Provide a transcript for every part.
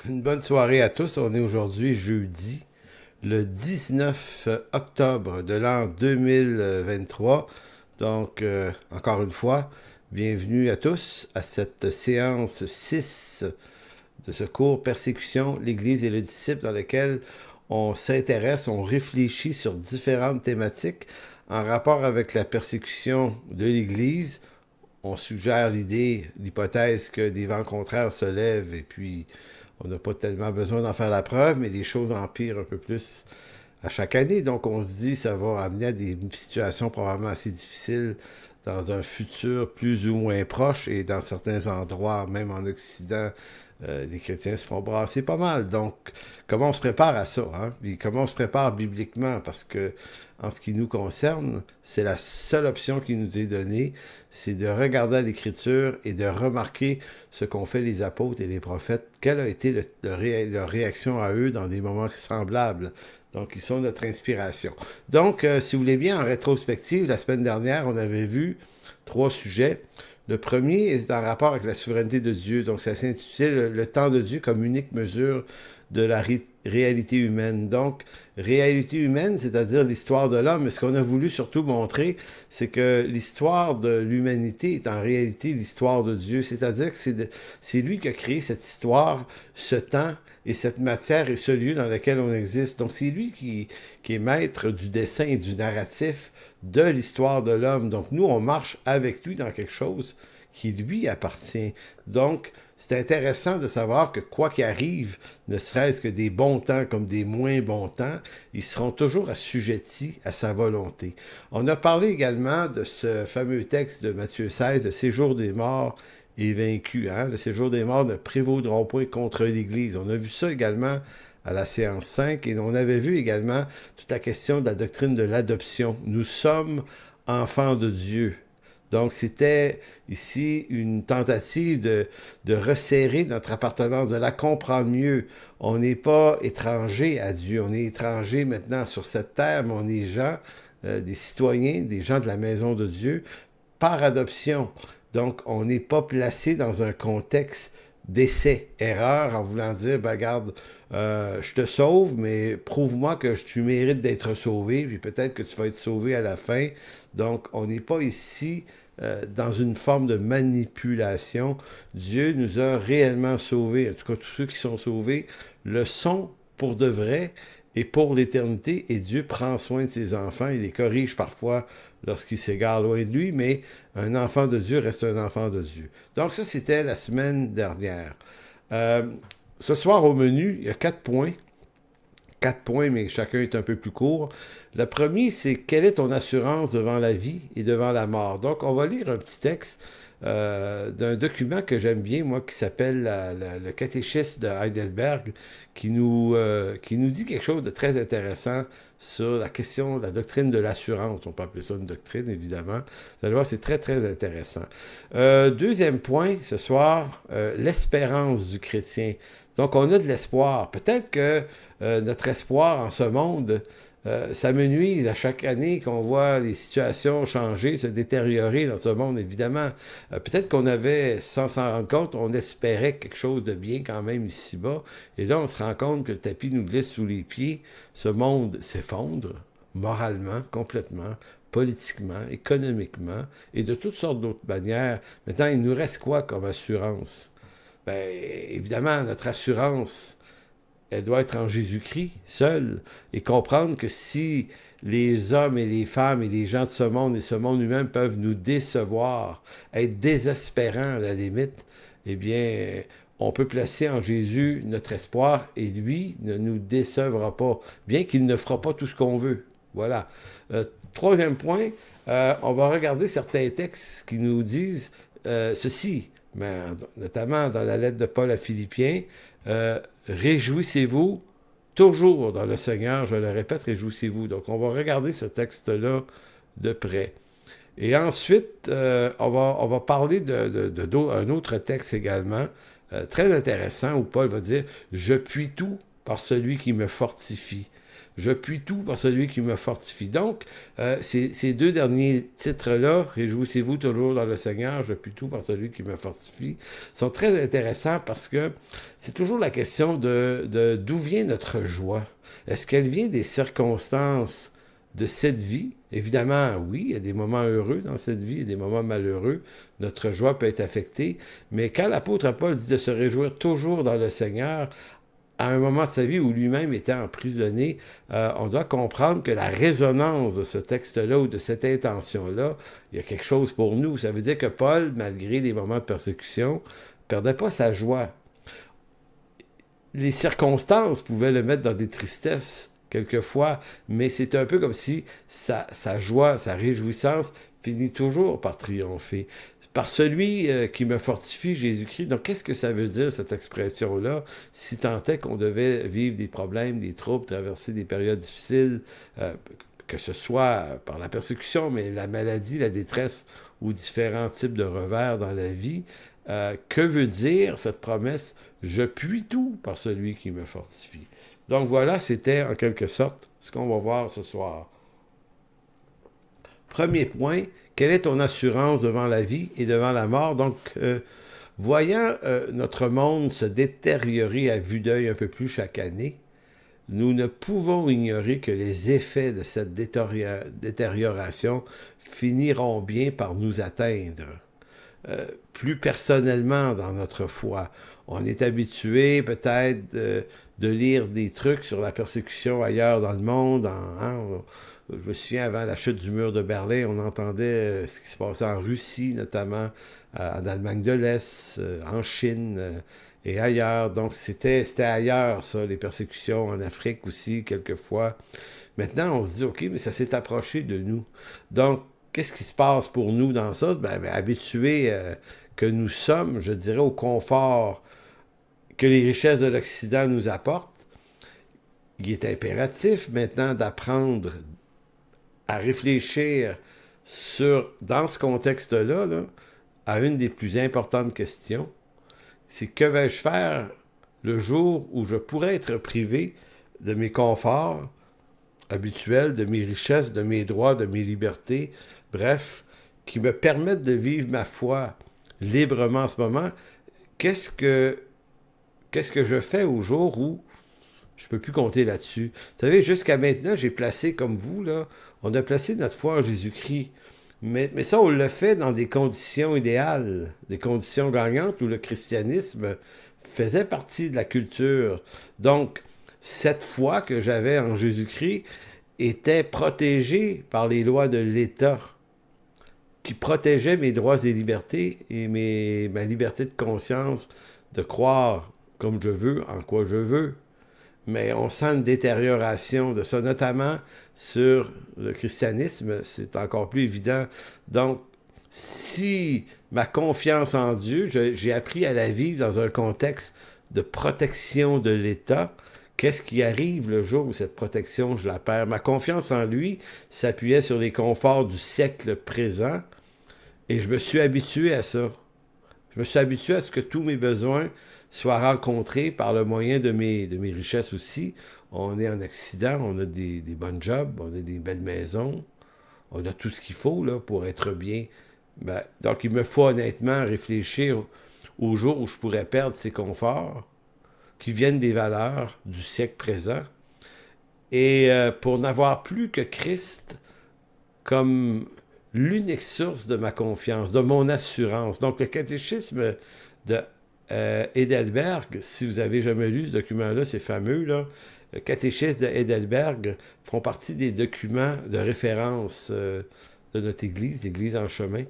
Une bonne soirée à tous. On est aujourd'hui jeudi, le 19 octobre de l'an 2023. Donc, encore une fois, bienvenue à tous à cette séance 6 de ce cours Persécution, l'Église et le disciple dans lequel on s'intéresse, on réfléchit sur différentes thématiques en rapport avec la persécution de l'Église. On suggère l'hypothèse que des vents contraires se lèvent et puis on n'a pas tellement besoin d'en faire la preuve, mais les choses empirent un peu plus à chaque année. Donc on se dit que ça va amener à des situations probablement assez difficiles dans un futur plus ou moins proche et dans certains endroits, même en Occident, les chrétiens se font brasser pas mal. Donc, comment on se prépare à ça, hein? Puis comment on se prépare bibliquement? Parce que, en ce qui nous concerne, c'est la seule option qui nous est donnée, c'est de regarder l'Écriture et de remarquer ce qu'ont fait les apôtres et les prophètes. Quelle a été leur réaction à eux dans des moments semblables? Donc, ils sont notre inspiration. Donc, si vous voulez bien, en rétrospective, la semaine dernière, on avait vu 3 sujets. Le premier est en rapport avec la souveraineté de Dieu. Donc, ça s'intitulait le temps de Dieu comme unique mesure de la réalité humaine. Donc, réalité humaine, c'est-à-dire l'histoire de l'homme. Mais ce qu'on a voulu surtout montrer, c'est que l'histoire de l'humanité est en réalité l'histoire de Dieu. C'est-à-dire que c'est lui qui a créé cette histoire, ce temps et cette matière et ce lieu dans lequel on existe. Donc, c'est lui qui est maître du dessin et du narratif de l'histoire de l'homme. Donc, nous, on marche avec lui dans quelque chose qui lui appartient. Donc, c'est intéressant de savoir que quoi qu'il arrive, ne serait-ce que des bons temps comme des moins bons temps, ils seront toujours assujettis à sa volonté. On a parlé également de ce fameux texte de Matthieu 16, le séjour des morts est vaincu. Hein? Le séjour des morts ne prévaudront point contre l'Église. On a vu ça également à la séance 5 et on avait vu également toute la question de la doctrine de l'adoption. Nous sommes enfants de Dieu. Donc, c'était ici une tentative de resserrer notre appartenance, de la comprendre mieux. On n'est pas étranger à Dieu, on est étranger maintenant sur cette terre, mais on est gens, des citoyens, des gens de la maison de Dieu, par adoption. Donc, on n'est pas placé dans un contexte d'essai, erreur, en voulant dire, ben, regarde, je te sauve, mais prouve-moi que tu mérites d'être sauvé, puis peut-être que tu vas être sauvé à la fin. Donc, on n'est pas ici dans une forme de manipulation. Dieu nous a réellement sauvés. En tout cas, tous ceux qui sont sauvés le sont pour de vrai et pour l'éternité. Et Dieu prend soin de ses enfants. Il les corrige parfois lorsqu'ils s'égarent loin de lui, mais un enfant de Dieu reste un enfant de Dieu. Donc ça, c'était la semaine dernière. Ce soir, au menu, il y a 4 points. 4 points, mais chacun est un peu plus court. Le premier, c'est quelle est ton assurance devant la vie et devant la mort. Donc, on va lire un petit texte d'un document que j'aime bien, moi, qui s'appelle le catéchisme de Heidelberg, qui nous dit quelque chose de très intéressant sur la question, la doctrine de l'assurance. On peut appeler ça une doctrine, évidemment. Vous allez voir, c'est très, très intéressant. Deuxième point, ce soir, l'espérance du chrétien. Donc, on a de l'espoir. Peut-être que notre espoir en ce monde, ça me nuise à chaque année qu'on voit les situations changer, se détériorer dans ce monde, évidemment. Peut-être qu'on avait, sans s'en rendre compte, on espérait quelque chose de bien quand même ici-bas. Et là, on se rend compte que le tapis nous glisse sous les pieds. Ce monde s'effondre, moralement, complètement, politiquement, économiquement, et de toutes sortes d'autres manières. Maintenant, il nous reste quoi comme assurance? Ben, évidemment, notre assurance, elle doit être en Jésus-Christ, seul, et comprendre que si les hommes et les femmes et les gens de ce monde et ce monde lui-même peuvent nous décevoir, être désespérants à la limite, eh bien, on peut placer en Jésus notre espoir et lui ne nous décevra pas, bien qu'il ne fera pas tout ce qu'on veut. Voilà. Troisième point, on va regarder certains textes qui nous disent ceci, mais notamment dans la lettre de Paul à Philippiens, réjouissez-vous toujours dans le Seigneur, je le répète, réjouissez-vous. Donc, on va regarder ce texte-là de près. Et ensuite, on va parler d'un autre texte également, très intéressant, où Paul va dire « Je puis tout par celui qui me fortifie ». Je puis tout par celui qui me fortifie. Donc, ces deux derniers titres-là, réjouissez-vous toujours dans le Seigneur, je puis tout par celui qui me fortifie, sont très intéressants parce que c'est toujours la question de d'où vient notre joie. Est-ce qu'elle vient des circonstances de cette vie? Évidemment, oui, il y a des moments heureux dans cette vie, il y a des moments malheureux. Notre joie peut être affectée. Mais quand l'apôtre Paul dit de se réjouir toujours dans le Seigneur, à un moment de sa vie où lui-même était emprisonné, on doit comprendre que la résonance de ce texte-là ou de cette intention-là, il y a quelque chose pour nous. Ça veut dire que Paul, malgré des moments de persécution, ne perdait pas sa joie. Les circonstances pouvaient le mettre dans des tristesses quelquefois, mais c'est un peu comme si sa joie, sa réjouissance finit toujours par triompher. Par celui qui me fortifie, Jésus-Christ. Donc, qu'est-ce que ça veut dire, cette expression-là, si tant est qu'on devait vivre des problèmes, des troubles, traverser des périodes difficiles, que ce soit par la persécution, mais la maladie, la détresse ou différents types de revers dans la vie, que veut dire cette promesse? Je puis tout par celui qui me fortifie. Donc voilà, c'était en quelque sorte ce qu'on va voir ce soir. Premier point, quelle est ton assurance devant la vie et devant la mort? Donc, voyant notre monde se détériorer à vue d'œil un peu plus chaque année, nous ne pouvons ignorer que les effets de cette détérioration finiront bien par nous atteindre. Plus personnellement dans notre foi. On est habitué peut-être de lire des trucs sur la persécution ailleurs dans le monde. Je me souviens, avant la chute du mur de Berlin, on entendait ce qui se passait en Russie, notamment en Allemagne de l'Est, en Chine et ailleurs. Donc c'était ailleurs, ça, les persécutions en Afrique aussi, quelquefois. Maintenant, on se dit, OK, mais ça s'est approché de nous. Donc, qu'est-ce qui se passe pour nous dans ça? Habitués que nous sommes, je dirais, au confort que les richesses de l'Occident nous apportent, il est impératif maintenant d'apprendre à réfléchir dans ce contexte-là, à une des plus importantes questions, c'est que vais-je faire le jour où je pourrais être privé de mes conforts habituels, de mes richesses, de mes droits, de mes libertés, bref, qui me permettent de vivre ma foi librement en ce moment. Qu'est-ce que je fais au jour où je ne peux plus compter là-dessus? Vous savez, jusqu'à maintenant, j'ai placé, comme vous, là, on a placé notre foi en Jésus-Christ. Mais ça, on l'a fait dans des conditions idéales, des conditions gagnantes où le christianisme faisait partie de la culture. Donc, cette foi que j'avais en Jésus-Christ était protégée par les lois de l'État, qui protégeaient mes droits et libertés et ma liberté de conscience de croire comme je veux, en quoi je veux. Mais on sent une détérioration de ça, notamment sur le christianisme, c'est encore plus évident. Donc, si ma confiance en Dieu, j'ai appris à la vivre dans un contexte de protection de l'État, qu'est-ce qui arrive le jour où cette protection, je la perds? Ma confiance en lui s'appuyait sur les conforts du siècle présent et je me suis habitué à ça. Je me suis habitué à ce que tous mes besoins soient rencontrés par le moyen de mes richesses aussi. On est en Occident, on a des bonnes jobs, on a des belles maisons, on a tout ce qu'il faut là, pour être bien. Donc, il me faut honnêtement réfléchir au jour où je pourrais perdre ces conforts qui viennent des valeurs du siècle présent et pour n'avoir plus que Christ comme l'unique source de ma confiance, de mon assurance. Donc, le catéchisme de Heidelberg, si vous avez jamais lu ce document-là, c'est fameux, là, le catéchisme de Heidelberg font partie des documents de référence de notre Église, l'Église en chemin.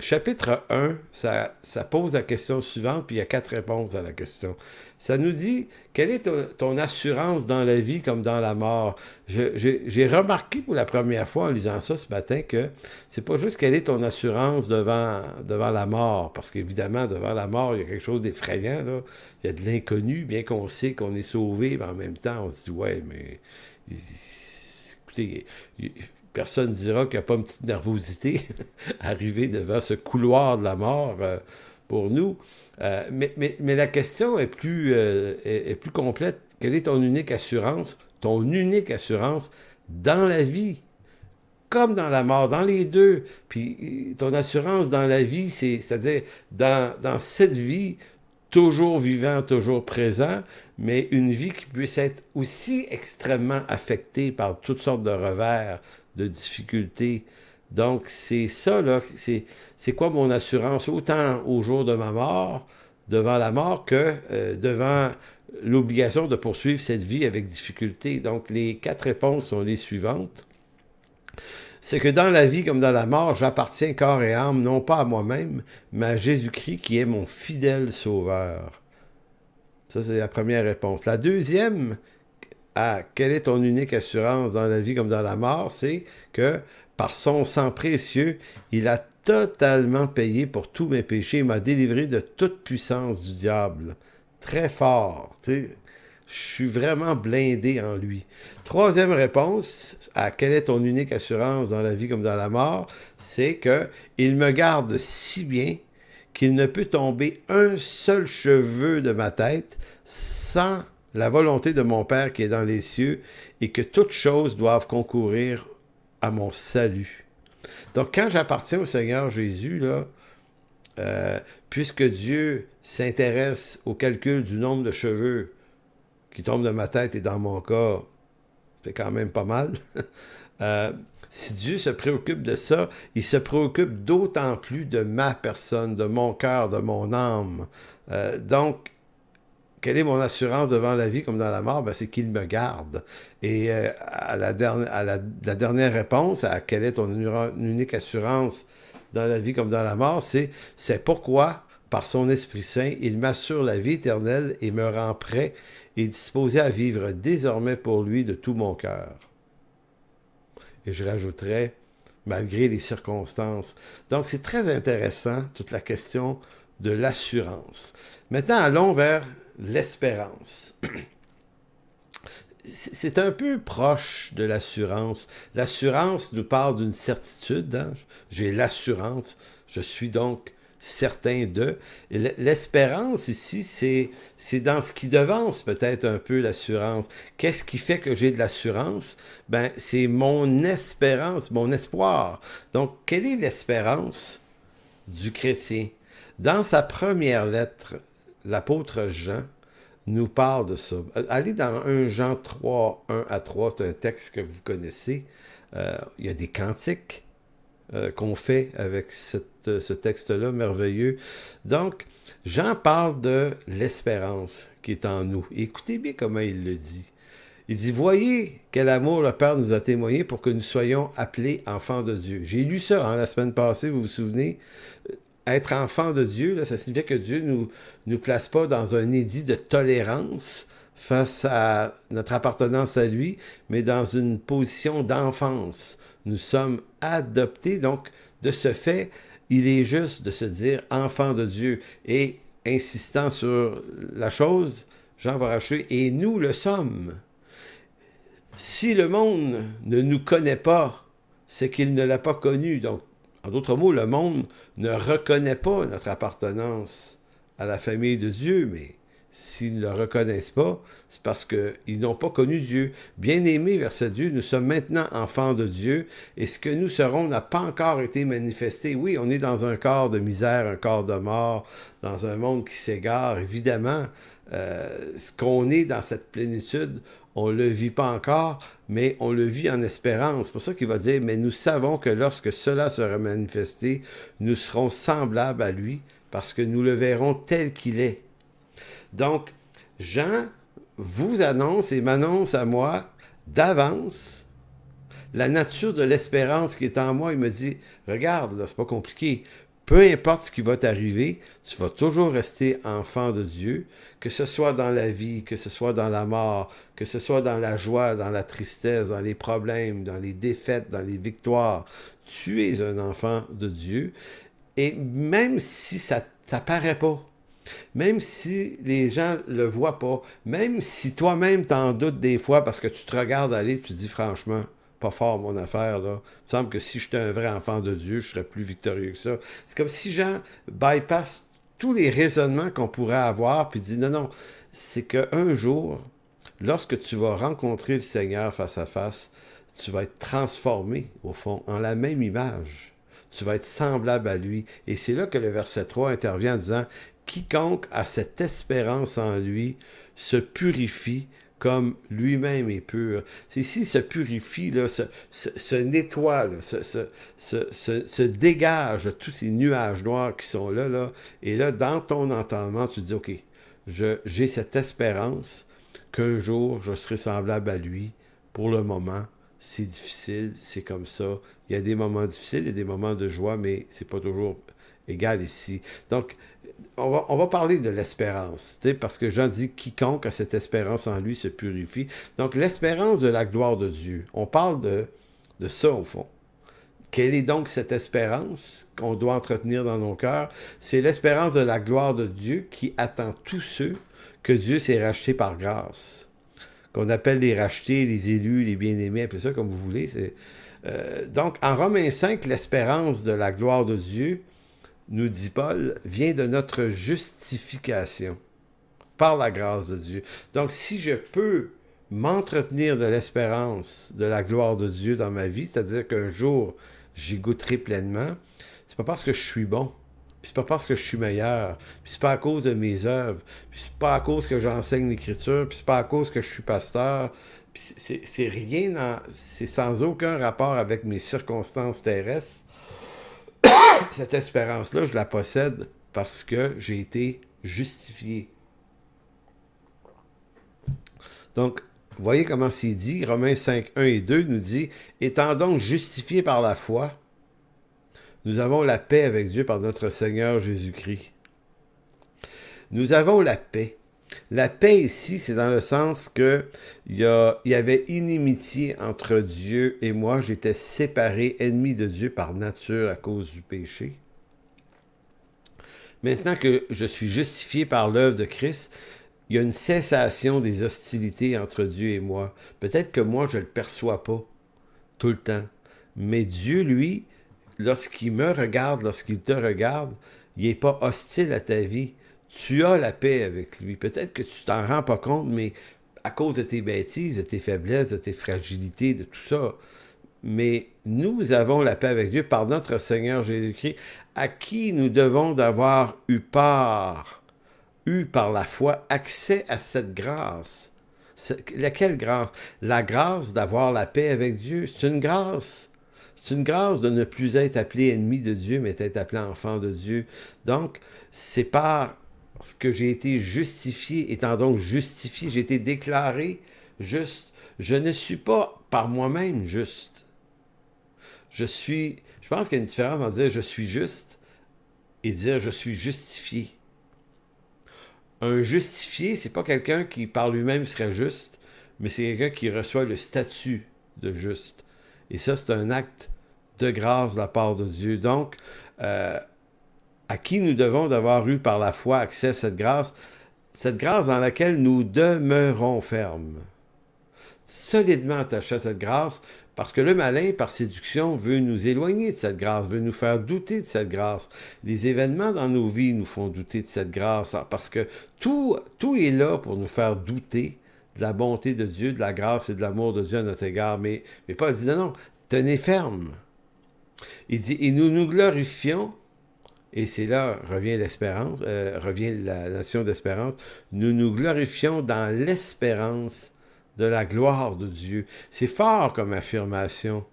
Chapitre 1, ça pose la question suivante, puis il y a 4 réponses à la question. Ça nous dit, quelle est ton assurance dans la vie comme dans la mort? J'ai remarqué pour la première fois en lisant ça ce matin que c'est pas juste quelle est ton assurance devant la mort, parce qu'évidemment, devant la mort, il y a quelque chose d'effrayant, là. Il y a de l'inconnu, bien qu'on sait qu'on est sauvé, mais en même temps, on se dit, ouais, mais écoutez, personne ne dira qu'il n'y a pas une petite nervosité arriver devant ce couloir de la mort pour nous. Mais la question est plus complète. Quelle est ton unique assurance? ton unique assurance dans la vie, comme dans la mort, dans les deux. Puis ton assurance dans la vie, c'est-à-dire dans cette vie, toujours vivant, toujours présent, mais une vie qui puisse être aussi extrêmement affectée par toutes sortes de revers, de difficultés. Donc, c'est ça, là, c'est quoi mon assurance, autant au jour de ma mort, devant la mort, que devant l'obligation de poursuivre cette vie avec difficulté. Donc, les 4 réponses sont les suivantes. C'est que dans la vie comme dans la mort, j'appartiens corps et âme, non pas à moi-même, mais à Jésus-Christ qui est mon fidèle sauveur. Ça, c'est la première réponse. La deuxième, à quelle est ton unique assurance dans la vie comme dans la mort, c'est que par son sang précieux, il a totalement payé pour tous mes péchés. Il m'a délivré de toute puissance du diable. Très fort. Tu sais, je suis vraiment blindé en lui. Troisième réponse, à quelle est ton unique assurance dans la vie comme dans la mort, c'est que il me garde si bien qu'il ne peut tomber un seul cheveu de ma tête sans la volonté de mon Père qui est dans les cieux et que toutes choses doivent concourir à mon salut. Donc, quand j'appartiens au Seigneur Jésus, là, puisque Dieu s'intéresse au calcul du nombre de cheveux qui tombent de ma tête et dans mon cas, c'est quand même pas mal. Si Dieu se préoccupe de ça, il se préoccupe d'autant plus de ma personne, de mon cœur, de mon âme. Donc, quelle est mon assurance devant la vie comme dans la mort? Ben, c'est qu'il me garde. Et la dernière réponse, à quelle est ton unique assurance dans la vie comme dans la mort, c'est pourquoi, par son Esprit Saint, il m'assure la vie éternelle et me rend prêt et disposé à vivre désormais pour lui de tout mon cœur. Et je rajouterais, malgré les circonstances. Donc, c'est très intéressant, toute la question de l'assurance. Maintenant, allons vers l'espérance. C'est un peu proche de l'assurance. L'assurance nous parle d'une certitude. Hein? J'ai l'assurance. Je suis donc certain de. Et l'espérance ici, c'est dans ce qui devance peut-être un peu l'assurance. Qu'est-ce qui fait que j'ai de l'assurance? Ben, c'est mon espérance, mon espoir. Donc, quelle est l'espérance du chrétien? Dans sa première lettre, l'apôtre Jean nous parle de ça. Allez dans 1 Jean 3, 1 à 3, c'est un texte que vous connaissez. Il y a des cantiques qu'on fait avec ce texte-là merveilleux. Donc, Jean parle de l'espérance qui est en nous. Écoutez bien comment il le dit. Il dit, voyez quel amour le Père nous a témoigné pour que nous soyons appelés enfants de Dieu. J'ai lu ça la semaine passée, vous vous souvenez? Être enfant de Dieu, là, ça signifie que Dieu ne nous place pas dans un édit de tolérance face à notre appartenance à lui, mais dans une position d'enfance. Nous sommes adoptés, donc de ce fait, il est juste de se dire enfant de Dieu. Et insistant sur la chose, Jean va rajouter, et nous le sommes. Si le monde ne nous connaît pas, c'est qu'il ne l'a pas connu. Donc, en d'autres mots, le monde ne reconnaît pas notre appartenance à la famille de Dieu, mais s'ils ne le reconnaissent pas, c'est parce qu'ils n'ont pas connu Dieu. Bien-aimés, verset Dieu, nous sommes maintenant enfants de Dieu, et ce que nous serons n'a pas encore été manifesté. Oui, on est dans un corps de misère, un corps de mort, dans un monde qui s'égare. Évidemment, ce qu'on est dans cette plénitude, on ne le vit pas encore, mais on le vit en espérance. C'est pour ça qu'il va dire, mais nous savons que lorsque cela sera manifesté, nous serons semblables à lui, parce que nous le verrons tel qu'il est. Donc, Jean vous annonce et m'annonce à moi d'avance la nature de l'espérance qui est en moi. Il me dit, regarde, là, c'est pas compliqué. Peu importe ce qui va t'arriver, tu vas toujours rester enfant de Dieu, que ce soit dans la vie, que ce soit dans la mort, que ce soit dans la joie, dans la tristesse, dans les problèmes, dans les défaites, dans les victoires. Tu es un enfant de Dieu. Et même si ça paraît pas, même si les gens le voient pas, même si toi-même t'en doutes des fois parce que tu te regardes aller, tu te dis franchement, pas fort mon affaire, là. Il me semble que si j'étais un vrai enfant de Dieu, je serais plus victorieux que ça. C'est comme si Jean bypass tous les raisonnements qu'on pourrait avoir, puis dit non, c'est qu'un jour, lorsque tu vas rencontrer le Seigneur face à face, tu vas être transformé, au fond, en la même image. Tu vas être semblable à lui. Et c'est là que le verset 3 intervient en disant « Quiconque a cette espérance en lui se purifie comme lui-même est pur. » Ici, se purifie, là, se nettoie, là, se dégage de tous ces nuages noirs qui sont là, là. Et là, dans ton entendement, tu te dis « Ok, j'ai cette espérance qu'un jour, je serai semblable à lui. Pour le moment, c'est difficile, c'est comme ça. Il y a des moments difficiles, il y a des moments de joie, mais c'est pas toujours égal ici. Donc, on va parler de l'espérance, parce que Jean dit « Quiconque a cette espérance en lui se purifie ». Donc, l'espérance de la gloire de Dieu, on parle de ça au fond. Quelle est donc cette espérance qu'on doit entretenir dans nos cœurs? C'est l'espérance de la gloire de Dieu qui attend tous ceux que Dieu s'est rachetés par grâce. Qu'on appelle les rachetés, les élus, les bien-aimés, appelez ça comme vous voulez. Donc, en Romains 5, l'espérance de la gloire de Dieu, nous dit Paul, vient de notre justification par la grâce de Dieu. Donc, si je peux m'entretenir de l'espérance de la gloire de Dieu dans ma vie, c'est-à-dire qu'un jour, j'y goûterai pleinement, c'est pas parce que je suis bon, puis c'est pas parce que je suis meilleur, puis c'est pas à cause de mes œuvres, puis c'est pas à cause que j'enseigne l'Écriture, puis c'est pas à cause que je suis pasteur, puis c'est rien, c'est sans aucun rapport avec mes circonstances terrestres. Cette espérance-là, je la possède parce que j'ai été justifié. Donc, voyez comment c'est dit. Romains 5, 1 et 2 nous dit « Étant donc justifiés par la foi, nous avons la paix avec Dieu par notre Seigneur Jésus-Christ. » Nous avons la paix. La paix ici, c'est dans le sens que il y avait inimitié entre Dieu et moi. J'étais séparé, ennemi de Dieu par nature à cause du péché. Maintenant que je suis justifié par l'œuvre de Christ, il y a une cessation des hostilités entre Dieu et moi. Peut-être que moi, je ne le perçois pas tout le temps. Mais Dieu, lui, lorsqu'il me regarde, lorsqu'il te regarde, il n'est pas hostile à ta vie. Tu as la paix avec lui. Peut-être que tu t'en rends pas compte, mais à cause de tes bêtises, de tes faiblesses, de tes fragilités, de tout ça. Mais nous avons la paix avec Dieu par notre Seigneur Jésus-Christ, à qui nous devons d'avoir eu par la foi accès à cette grâce. Laquelle grâce? La grâce d'avoir la paix avec Dieu. C'est une grâce. C'est une grâce de ne plus être appelé ennemi de Dieu, mais d'être appelé enfant de Dieu. Donc, c'est par ce que j'ai été justifié, étant donc justifié, j'ai été déclaré juste. Je ne suis pas par moi-même juste. Je pense qu'il y a une différence entre dire je suis juste et dire je suis justifié. Un justifié, c'est pas quelqu'un qui par lui-même serait juste, mais c'est quelqu'un qui reçoit le statut de juste. Et ça, c'est un acte de grâce de la part de Dieu. Donc, à qui nous devons d'avoir eu par la foi accès à cette grâce dans laquelle nous demeurons fermes, solidement attachés à cette grâce, parce que le malin, par séduction, veut nous éloigner de cette grâce, veut nous faire douter de cette grâce. Les événements dans nos vies nous font douter de cette grâce, parce que tout est là pour nous faire douter de la bonté de Dieu, de la grâce et de l'amour de Dieu à notre égard. Mais Paul dit non, tenez ferme. Il dit, et nous nous glorifions, et c'est là revient l'espérance, revient la notion d'espérance, nous nous glorifions dans l'espérance de la gloire de Dieu. C'est fort comme affirmation.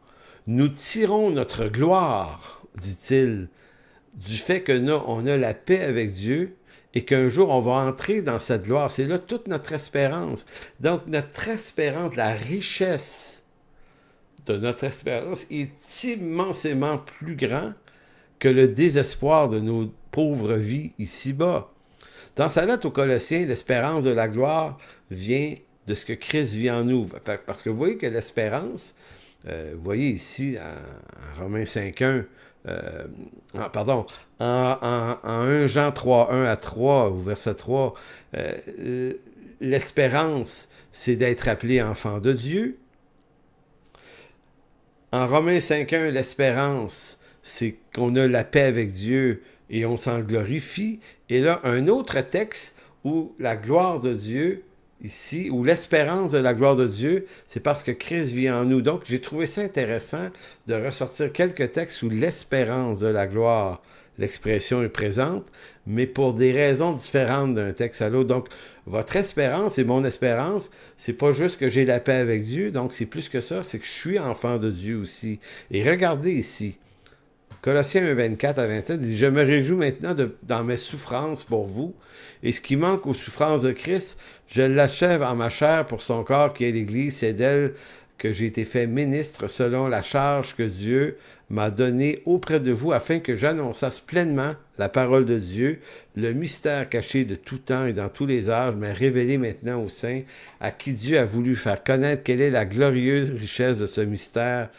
Nous tirons notre gloire, dit-il, du fait que nous, on a la paix avec Dieu et qu'un jour, on va entrer dans cette gloire. C'est là toute notre espérance. Donc, notre espérance, la richesse de notre espérance est immensément plus grand que le désespoir de nos pauvres vies ici-bas. Dans sa lettre aux Colossiens, l'espérance de la gloire vient de ce que Christ vit en nous. Parce que vous voyez que l'espérance, vous voyez ici, en Romains 5.1, en 1 Jean 3.1 à 3, au verset 3, l'espérance, c'est d'être appelé enfant de Dieu. En Romains 5.1, l'espérance, c'est qu'on a la paix avec Dieu et on s'en glorifie. Et là, un autre texte où la gloire de Dieu, ici, ou l'espérance de la gloire de Dieu, c'est parce que Christ vit en nous. Donc, j'ai trouvé ça intéressant de ressortir quelques textes où l'espérance de la gloire, l'expression est présente, mais pour des raisons différentes d'un texte à l'autre. Donc, votre espérance et mon espérance, c'est pas juste que j'ai la paix avec Dieu, donc c'est plus que ça, c'est que je suis enfant de Dieu aussi. Et regardez ici, Colossiens 1, 24 à 27 dit « Je me réjouis maintenant dans mes souffrances pour vous, et ce qui manque aux souffrances de Christ, je l'achève en ma chair pour son corps qui est l'Église, c'est d'elle que j'ai été fait ministre selon la charge que Dieu m'a donnée auprès de vous, afin que j'annonçasse pleinement la parole de Dieu, le mystère caché de tout temps et dans tous les âges, mais révélé maintenant aux saints, à qui Dieu a voulu faire connaître quelle est la glorieuse richesse de ce mystère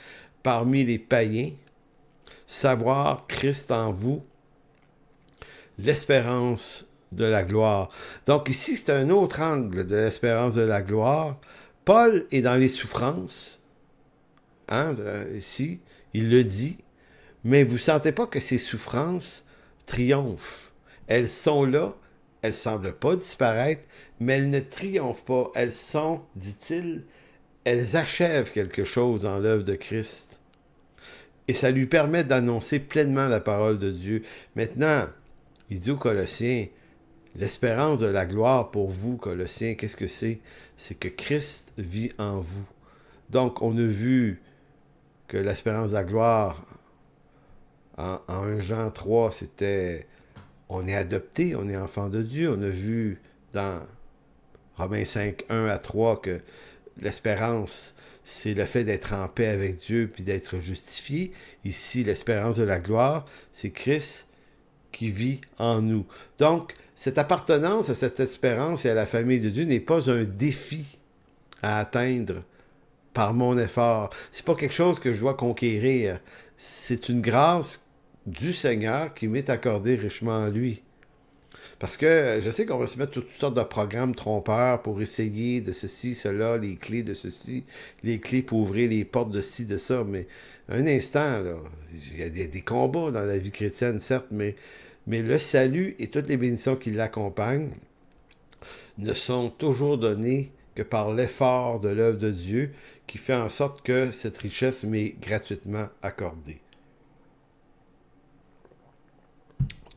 parmi les païens, savoir Christ en vous, l'espérance de la gloire. » Donc ici, c'est un autre angle de l'espérance de la gloire. Paul est dans les souffrances, ici, il le dit, mais vous ne sentez pas que ces souffrances triomphent. Elles sont là, elles ne semblent pas disparaître, mais elles ne triomphent pas. Elles sont, dit-il, elles achèvent quelque chose dans l'œuvre de Christ. Et ça lui permet d'annoncer pleinement la parole de Dieu. Maintenant, il dit aux Colossiens, l'espérance de la gloire pour vous, Colossiens, qu'est-ce que c'est? C'est que Christ vit en vous. Donc, on a vu que l'espérance de la gloire, en 1 Jean 3, c'était, on est adopté, on est enfant de Dieu. On a vu dans Romains 5, 1 à 3, que l'espérance, c'est le fait d'être en paix avec Dieu puis d'être justifié. Ici, l'espérance de la gloire, c'est Christ qui vit en nous. Donc, cette appartenance à cette espérance et à la famille de Dieu n'est pas un défi à atteindre par mon effort. C'est pas quelque chose que je dois conquérir. C'est une grâce du Seigneur qui m'est accordée richement en lui. Parce que je sais qu'on va se mettre toutes sortes de programmes trompeurs pour essayer de ceci, cela, les clés de ceci, les clés pour ouvrir les portes de ci, de ça. Mais un instant, là, il y a des combats dans la vie chrétienne, certes, mais le salut et toutes les bénédictions qui l'accompagnent ne sont toujours données que par l'effort de l'œuvre de Dieu qui fait en sorte que cette richesse m'est gratuitement accordée.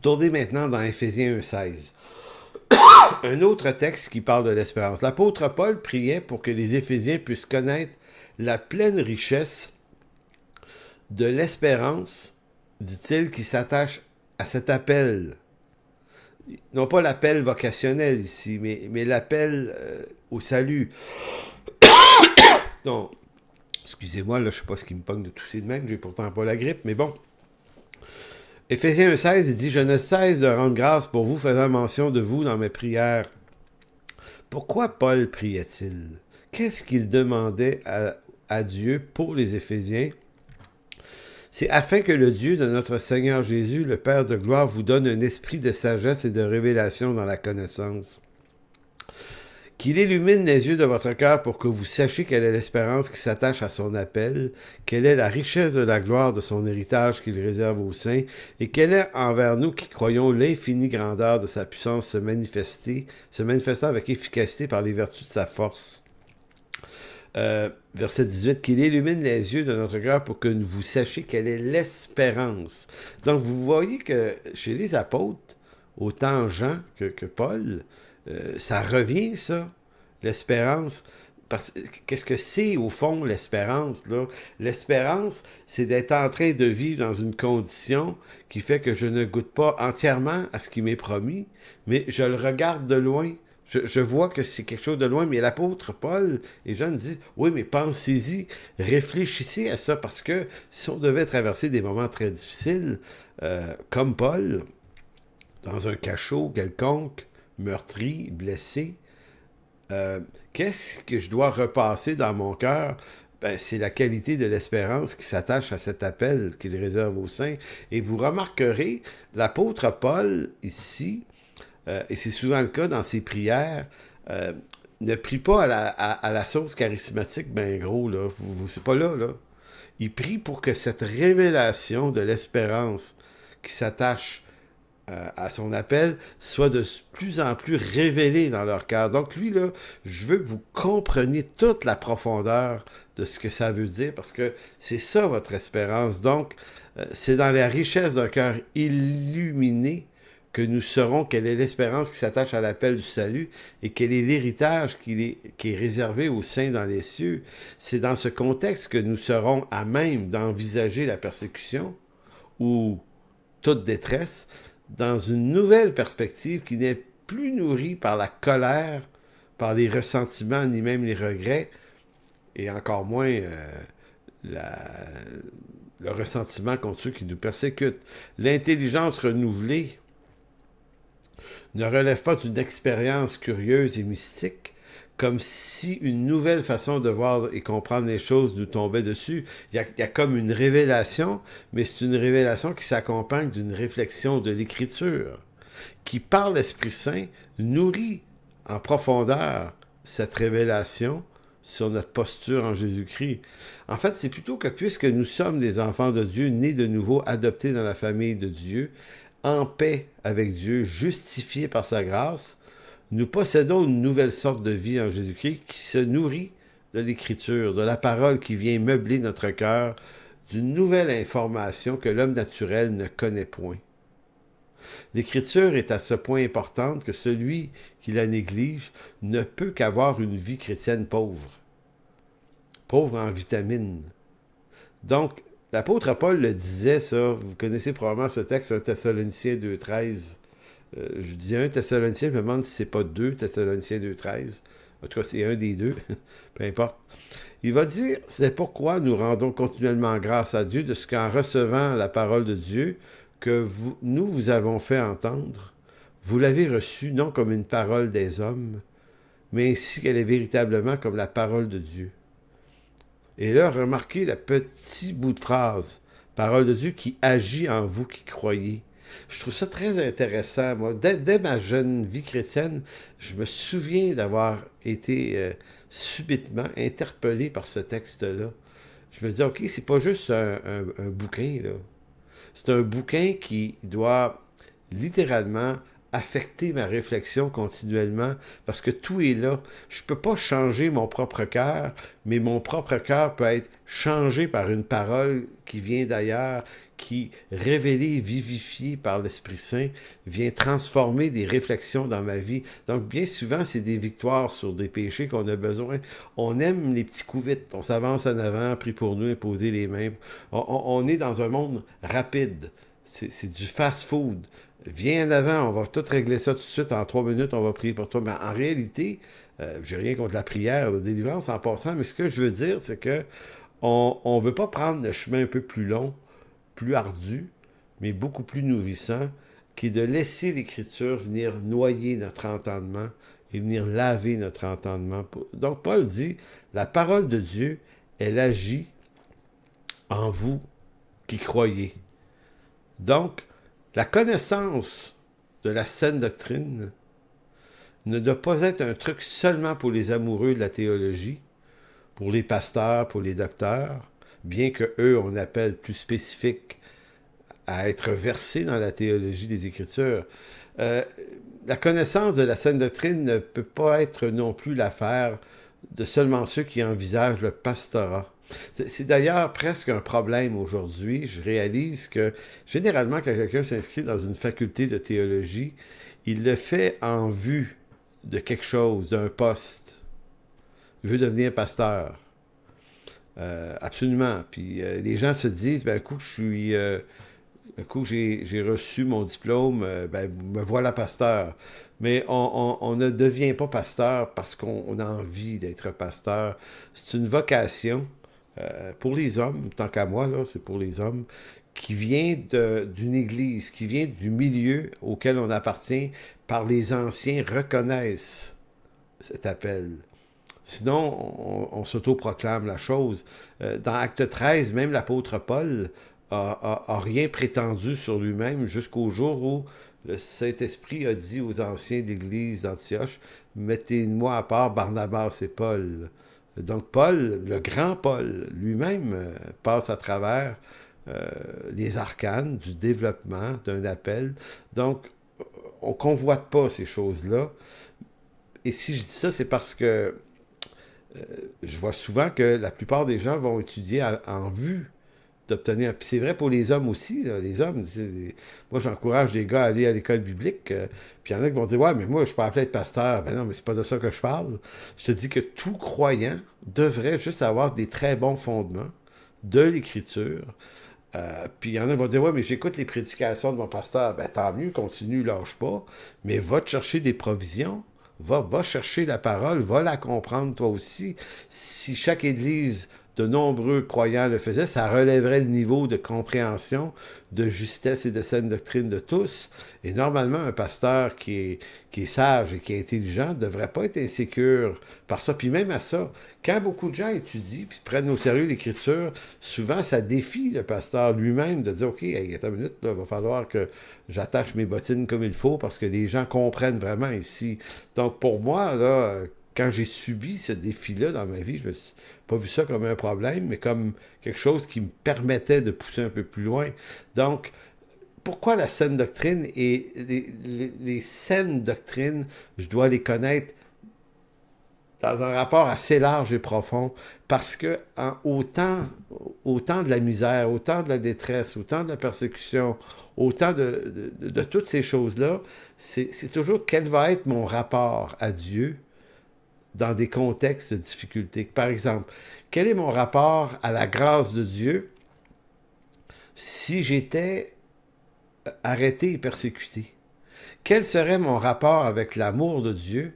Tournez maintenant dans Éphésiens 1,16. Un autre texte qui parle de l'espérance. L'apôtre Paul priait pour que les Éphésiens puissent connaître la pleine richesse de l'espérance, dit-il, qui s'attache à cet appel. Non pas l'appel vocationnel ici, mais l'appel au salut. Donc, excusez-moi, là, je ne sais pas ce qui me pogne de tousser de même, j'ai pourtant pas la grippe, mais bon. Éphésiens 1,16, il dit « Je ne cesse de rendre grâce pour vous, faisant mention de vous dans mes prières. » Pourquoi Paul priait-il? Qu'est-ce qu'il demandait à Dieu pour les Éphésiens? C'est afin que le Dieu de notre Seigneur Jésus, le Père de gloire, vous donne un esprit de sagesse et de révélation dans la connaissance. Qu'il illumine les yeux de votre cœur pour que vous sachiez quelle est l'espérance qui s'attache à son appel, quelle est la richesse de la gloire de son héritage qu'il réserve aux saints, et quelle est envers nous qui croyons l'infinie grandeur de sa puissance se manifestant avec efficacité par les vertus de sa force. Verset 18, qu'il illumine les yeux de notre cœur pour que vous sachiez quelle est l'espérance. Donc vous voyez que chez les apôtres, autant Jean que Paul, ça revient, ça, l'espérance. Qu'est-ce que c'est, au fond, l'espérance, là? L'espérance, c'est d'être en train de vivre dans une condition qui fait que je ne goûte pas entièrement à ce qui m'est promis, mais je le regarde de loin. Je vois que c'est quelque chose de loin, mais l'apôtre Paul et Jean disent, oui, mais pensez-y, réfléchissez à ça, parce que si on devait traverser des moments très difficiles, comme Paul, dans un cachot quelconque, meurtri, blessé, qu'est-ce que je dois repasser dans mon cœur? Ben, c'est la qualité de l'espérance qui s'attache à cet appel qu'il réserve aux saints. Et vous remarquerez, l'apôtre Paul, ici, et c'est souvent le cas dans ses prières, ne prie pas à la sauce charismatique, ben gros, là. C'est pas là, là. Il prie pour que cette révélation de l'espérance qui s'attache à son appel, soit de plus en plus révélé dans leur cœur. Donc lui, là, je veux que vous compreniez toute la profondeur de ce que ça veut dire, parce que c'est ça votre espérance. Donc, c'est dans la richesse d'un cœur illuminé que nous saurons quelle est l'espérance qui s'attache à l'appel du salut et quel est l'héritage qui est réservé aux saints dans les cieux. C'est dans ce contexte que nous serons à même d'envisager la persécution ou toute détresse dans une nouvelle perspective qui n'est plus nourrie par la colère, par les ressentiments, ni même les regrets, et encore moins la, le ressentiment contre ceux qui nous persécutent. L'intelligence renouvelée ne relève pas d'une expérience curieuse et mystique, comme si une nouvelle façon de voir et comprendre les choses nous tombait dessus. Il y a comme une révélation, mais c'est une révélation qui s'accompagne d'une réflexion de l'Écriture, qui, par l'Esprit Saint, nourrit en profondeur cette révélation sur notre posture en Jésus-Christ. En fait, c'est plutôt que puisque nous sommes des enfants de Dieu, nés de nouveau, adoptés dans la famille de Dieu, en paix avec Dieu, justifiés par sa grâce, nous possédons une nouvelle sorte de vie en Jésus-Christ qui se nourrit de l'Écriture, de la parole qui vient meubler notre cœur, d'une nouvelle information que l'homme naturel ne connaît point. L'Écriture est à ce point importante que celui qui la néglige ne peut qu'avoir une vie chrétienne pauvre, pauvre en vitamines. Donc, l'apôtre Paul le disait, ça, vous connaissez probablement ce texte, 1 Thessaloniciens 2,13. Je dis 1 Thessaloniciens, je me demande si c'est pas 2 Thessaloniciens 2,13. En tout cas, c'est un des deux, peu importe. Il va dire, c'est pourquoi nous rendons continuellement grâce à Dieu de ce qu'en recevant la parole de Dieu, que nous vous avons fait entendre, vous l'avez reçue non comme une parole des hommes, mais ainsi qu'elle est véritablement comme la parole de Dieu. Et là, remarquez le petit bout de phrase, parole de Dieu qui agit en vous qui croyez. Je trouve ça très intéressant. Moi, dès ma jeune vie chrétienne, je me souviens d'avoir été subitement interpellé par ce texte-là. Je me disais, OK, c'est pas juste un bouquin, là. C'est un bouquin qui doit littéralement affecter ma réflexion continuellement parce que tout est là. Je ne peux pas changer mon propre cœur, mais mon propre cœur peut être changé par une parole qui vient d'ailleurs, qui, révélée, vivifiée par l'Esprit Saint, vient transformer des réflexions dans ma vie. Donc, bien souvent, c'est des victoires sur des péchés qu'on a besoin. On aime les petits coups vite. On s'avance en avant, prie pour nous, imposer les mains. On est dans un monde rapide. C'est du fast-food. Viens en avant, on va tout régler ça tout de suite. En 3 minutes, on va prier pour toi. Mais en réalité, j'ai rien contre la prière, la délivrance en passant, mais ce que je veux dire, c'est que on veut pas prendre le chemin un peu plus long, plus ardu, mais beaucoup plus nourrissant, qui est de laisser l'Écriture venir noyer notre entendement et venir laver notre entendement. Donc, Paul dit, la parole de Dieu, elle agit en vous qui croyez. Donc, la connaissance de la saine doctrine ne doit pas être un truc seulement pour les amoureux de la théologie, pour les pasteurs, pour les docteurs, bien que eux, on appelle plus spécifique à être versés dans la théologie des Écritures. La connaissance de la saine doctrine ne peut pas être non plus l'affaire de seulement ceux qui envisagent le pastorat. C'est d'ailleurs presque un problème aujourd'hui. Je réalise que généralement, quand quelqu'un s'inscrit dans une faculté de théologie, il le fait en vue de quelque chose, d'un poste. Il veut devenir pasteur. Absolument. Puis les gens se disent, ben écoute, j'ai reçu mon diplôme, ben me voilà pasteur. Mais on ne devient pas pasteur parce qu'on a envie d'être pasteur. C'est une vocation. Pour les hommes, tant qu'à moi, là, c'est pour les hommes, qui vient d'une église, qui vient du milieu auquel on appartient, par les anciens reconnaissent cet appel. Sinon, on s'autoproclame la chose. Dans Acte 13, même l'apôtre Paul a rien prétendu sur lui-même jusqu'au jour où le Saint-Esprit a dit aux anciens d'église d'Antioche, « Mettez-moi à part Barnabas et Paul. » Donc Paul, le grand Paul, lui-même passe à travers les arcanes, du développement, d'un appel. Donc, on ne convoite pas ces choses-là. Et si je dis ça, c'est parce que je vois souvent que la plupart des gens vont étudier en vue d'obtenir. Puis c'est vrai pour les hommes aussi. Là, les hommes, moi j'encourage les gars à aller à l'école biblique. Puis il y en a qui vont dire ouais, mais moi je suis pas appelé à être pasteur. Ben non, mais c'est pas de ça que je parle. Je te dis que tout croyant devrait juste avoir des très bons fondements de l'Écriture. Puis il y en a qui vont dire ouais, mais j'écoute les prédications de mon pasteur. Ben tant mieux, continue, lâche pas. Mais va te chercher des provisions. Va chercher la parole, va la comprendre toi aussi. Si chaque Église, de nombreux croyants le faisait, ça relèverait le niveau de compréhension, de justesse et de saine doctrine de tous. Et normalement, un pasteur qui est sage et qui est intelligent ne devrait pas être insécure par ça. Puis même à ça, quand beaucoup de gens étudient puis prennent au sérieux l'Écriture, souvent ça défie le pasteur lui-même de dire « OK, hey, attends une minute, il va falloir que j'attache mes bottines comme il faut parce que les gens comprennent vraiment ici. » Donc pour moi, là, quand j'ai subi ce défi-là dans ma vie, je me suis pas vu ça comme un problème, mais comme quelque chose qui me permettait de pousser un peu plus loin. Donc, pourquoi la saine doctrine et les saines doctrines, je dois les connaître dans un rapport assez large et profond, parce que autant de la misère, autant de la détresse, autant de la persécution, autant de toutes ces choses-là, c'est toujours quel va être mon rapport à Dieu dans des contextes de difficulté. Par exemple, quel est mon rapport à la grâce de Dieu si j'étais arrêté et persécuté? Quel serait mon rapport avec l'amour de Dieu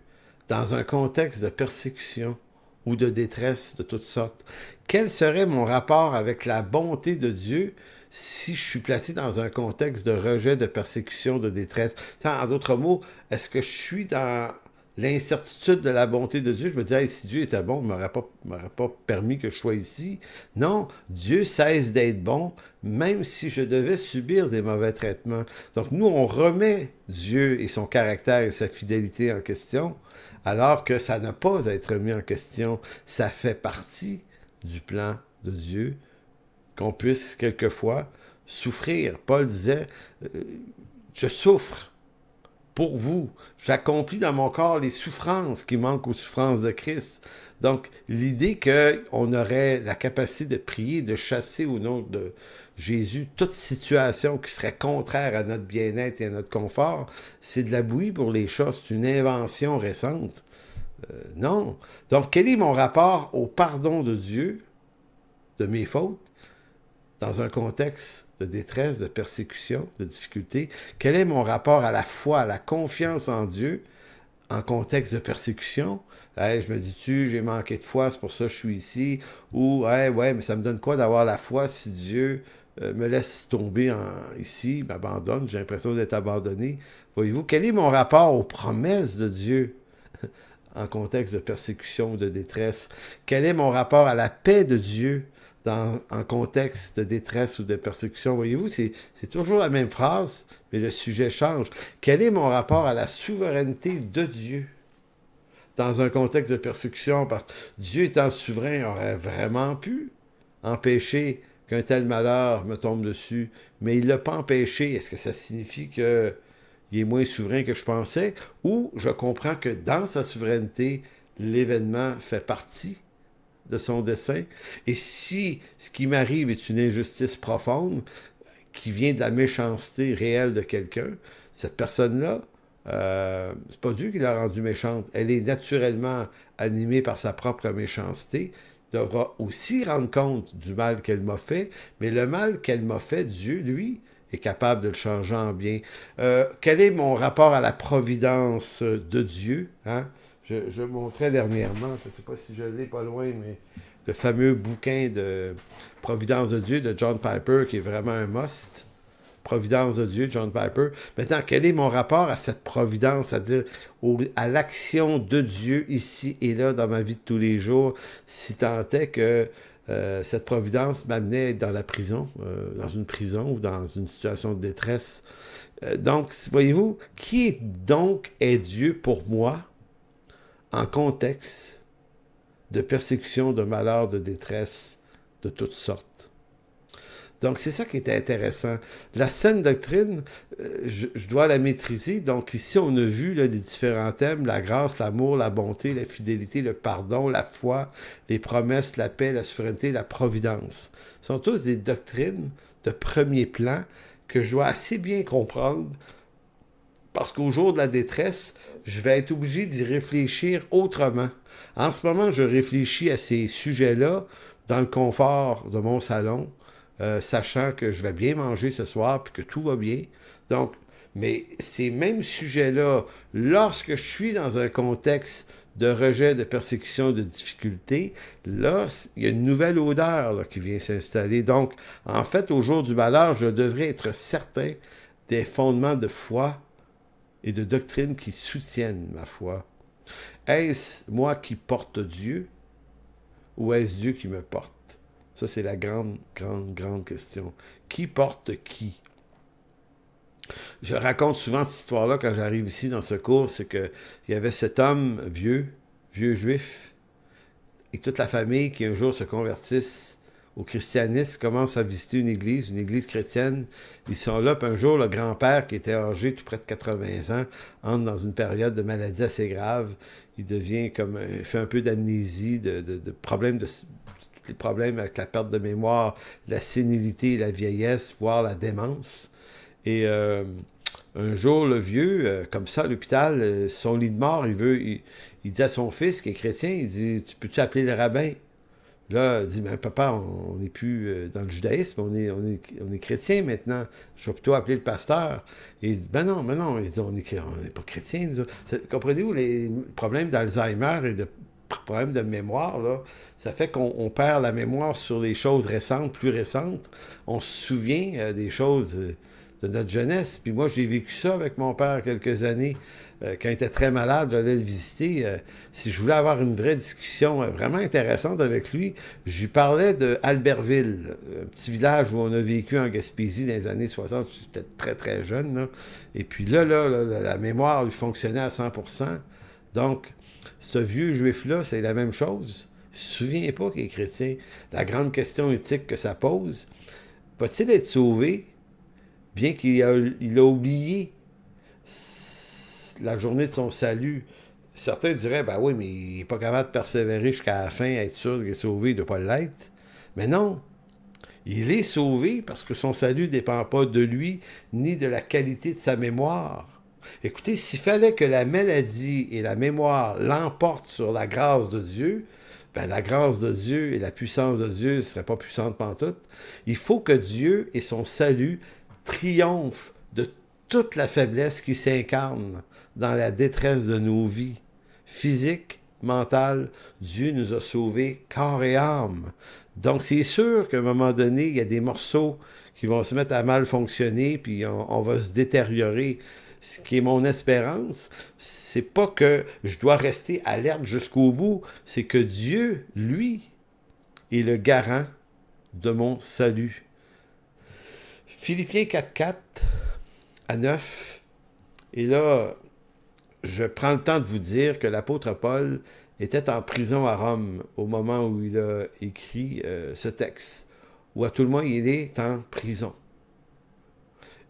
dans un contexte de persécution ou de détresse de toutes sortes? Quel serait mon rapport avec la bonté de Dieu si je suis placé dans un contexte de rejet, de persécution, de détresse? En d'autres mots, est-ce que je suis dans l'incertitude de la bonté de Dieu? Je me disais, hey, si Dieu était bon, il ne m'aurait pas permis que je sois ici. Non, Dieu cesse d'être bon, même si je devais subir des mauvais traitements. Donc nous, on remet Dieu et son caractère et sa fidélité en question, alors que ça n'a pas à être remis en question. Ça fait partie du plan de Dieu qu'on puisse quelquefois souffrir. Paul disait, je souffre pour vous. J'accomplis dans mon corps les souffrances qui manquent aux souffrances de Christ. Donc, l'idée qu'on aurait la capacité de prier, de chasser au nom de Jésus toute situation qui serait contraire à notre bien-être et à notre confort, c'est de la bouillie pour les chats. C'est une invention récente. Non. Donc, quel est mon rapport au pardon de Dieu, de mes fautes, dans un contexte de détresse, de persécution, de difficulté? Quel est mon rapport à la foi, à la confiance en Dieu en contexte de persécution? Hey, je me dis-tu, j'ai manqué de foi, c'est pour ça que je suis ici. Ou, hey, ouais, mais ça me donne quoi d'avoir la foi si Dieu me laisse tomber ici, m'abandonne, j'ai l'impression d'être abandonné. Voyez-vous, quel est mon rapport aux promesses de Dieu en contexte de persécution ou de détresse? Quel est mon rapport à la paix de Dieu en contexte de détresse ou de persécution? Voyez-vous, c'est toujours la même phrase, mais le sujet change. Quel est mon rapport à la souveraineté de Dieu dans un contexte de persécution? Parce que Dieu étant souverain aurait vraiment pu empêcher qu'un tel malheur me tombe dessus, mais il ne l'a pas empêché. Est-ce que ça signifie qu'il est moins souverain que je pensais? Ou je comprends que dans sa souveraineté, l'événement fait partie de son dessein. Et si ce qui m'arrive est une injustice profonde, qui vient de la méchanceté réelle de quelqu'un, cette personne-là, c'est pas Dieu qui l'a rendue méchante. Elle est naturellement animée par sa propre méchanceté, devra aussi rendre compte du mal qu'elle m'a fait, mais le mal qu'elle m'a fait, Dieu, lui, est capable de le changer en bien. Quel est mon rapport à la providence de Dieu? Hein? Je montrais dernièrement, je ne sais pas si je l'ai pas loin, mais le fameux bouquin de Providence de Dieu de John Piper, qui est vraiment un must. Providence de Dieu, John Piper. Maintenant, quel est mon rapport à cette providence, c'est-à-dire à l'action de Dieu ici et là dans ma vie de tous les jours, si tant est que cette providence m'amenait à être dans la prison, dans une prison ou dans une situation de détresse. Donc, voyez-vous, qui donc est Dieu pour moi en contexte de persécution, de malheur, de détresse, de toutes sortes? Donc, c'est ça qui est intéressant. La saine doctrine, je dois la maîtriser. Donc, ici, on a vu là, les différents thèmes, la grâce, l'amour, la bonté, la fidélité, le pardon, la foi, les promesses, la paix, la souveraineté, la providence. Ce sont tous des doctrines de premier plan que je dois assez bien comprendre parce qu'au jour de la détresse, je vais être obligé d'y réfléchir autrement. En ce moment, je réfléchis à ces sujets-là dans le confort de mon salon, sachant que je vais bien manger ce soir puis que tout va bien. Donc, mais ces mêmes sujets-là, lorsque je suis dans un contexte de rejet, de persécution, de difficulté, là, il y a une nouvelle odeur là, qui vient s'installer. Donc, en fait, au jour du malheur, je devrais être certain des fondements de foi et de doctrine qui soutiennent ma foi. Est-ce moi qui porte Dieu ou est-ce Dieu qui me porte? Ça, c'est la grande, grande, grande question. Qui porte qui? Je raconte souvent cette histoire-là quand j'arrive ici dans ce cours, c'est qu'il y avait cet homme vieux juif, et toute la famille qui un jour se convertissent au christianisme, commencent à visiter une église chrétienne. Ils sont là, puis un jour, le grand-père, qui était âgé tout près de 80 ans, entre dans une période de maladie assez grave. Il devient comme, il fait un peu d'amnésie, de problèmes tous les problèmes avec la perte de mémoire, la sénilité, la vieillesse, voire la démence. Et un jour, le vieux, comme ça, à l'hôpital, son lit de mort, il dit à son fils, qui est chrétien, il dit, peux-tu appeler le rabbin? Là, il dit, mais papa, on n'est plus dans le judaïsme, on est chrétien maintenant. Je vais plutôt appeler le pasteur. Et il dit, ben non. Il dit, on n'est pas chrétien. Comprenez-vous, les problèmes d'Alzheimer et de problèmes de mémoire, là, ça fait qu'on perd la mémoire sur les choses récentes, plus récentes. On se souvient des choses de notre jeunesse. Puis moi, j'ai vécu ça avec mon père quelques années. Quand il était très malade, j'allais le visiter. Si je voulais avoir une vraie discussion vraiment intéressante avec lui, je lui parlais de Albertville, un petit village où on a vécu en Gaspésie dans les années 60. J'étais très, très jeune. Là. Et puis là, la mémoire lui fonctionnait à 100%. Donc, ce vieux juif-là, c'est la même chose. Il ne se souvient pas qu'il est chrétien. La grande question éthique que ça pose, va-t-il être sauvé, bien qu'il a oublié la journée de son salut? Certains diraient, ben oui, mais il n'est pas capable de persévérer jusqu'à la fin, être sûr qu'il est sauvé, il ne doit pas l'être. Mais non, il est sauvé parce que son salut ne dépend pas de lui, ni de la qualité de sa mémoire. Écoutez, s'il fallait que la maladie et la mémoire l'emportent sur la grâce de Dieu, ben la grâce de Dieu et la puissance de Dieu ne seraient pas puissantes pantoute. Il faut que Dieu et son salut triomphent de toute la faiblesse qui s'incarne dans la détresse de nos vies, physiques, mentales. Dieu nous a sauvés corps et âme. Donc c'est sûr qu'à un moment donné, il y a des morceaux qui vont se mettre à mal fonctionner, puis on va se détériorer. Ce qui est mon espérance, c'est pas que je dois rester alerte jusqu'au bout, c'est que Dieu, lui, est le garant de mon salut. Philippiens 4:4 à 9, et là, je prends le temps de vous dire que l'apôtre Paul était en prison à Rome au moment où il a écrit ce texte, ou à tout le moins il est en prison.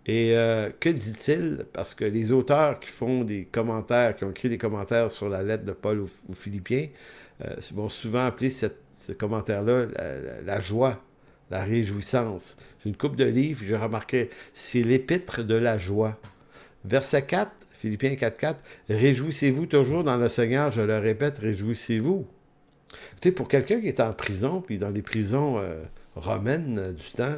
Et que dit-il? Parce que les auteurs qui font des commentaires, qui ont écrit des commentaires sur la lettre de Paul aux Philippiens, vont souvent appeler ce commentaire-là la joie, la réjouissance. J'ai une couple de livres, j'ai remarqué, c'est l'épître de la joie. Verset 4, Philippiens 4:4, « Réjouissez-vous toujours dans le Seigneur, je le répète, réjouissez-vous. » Écoutez, pour quelqu'un qui est en prison, puis dans les prisons romaines du temps,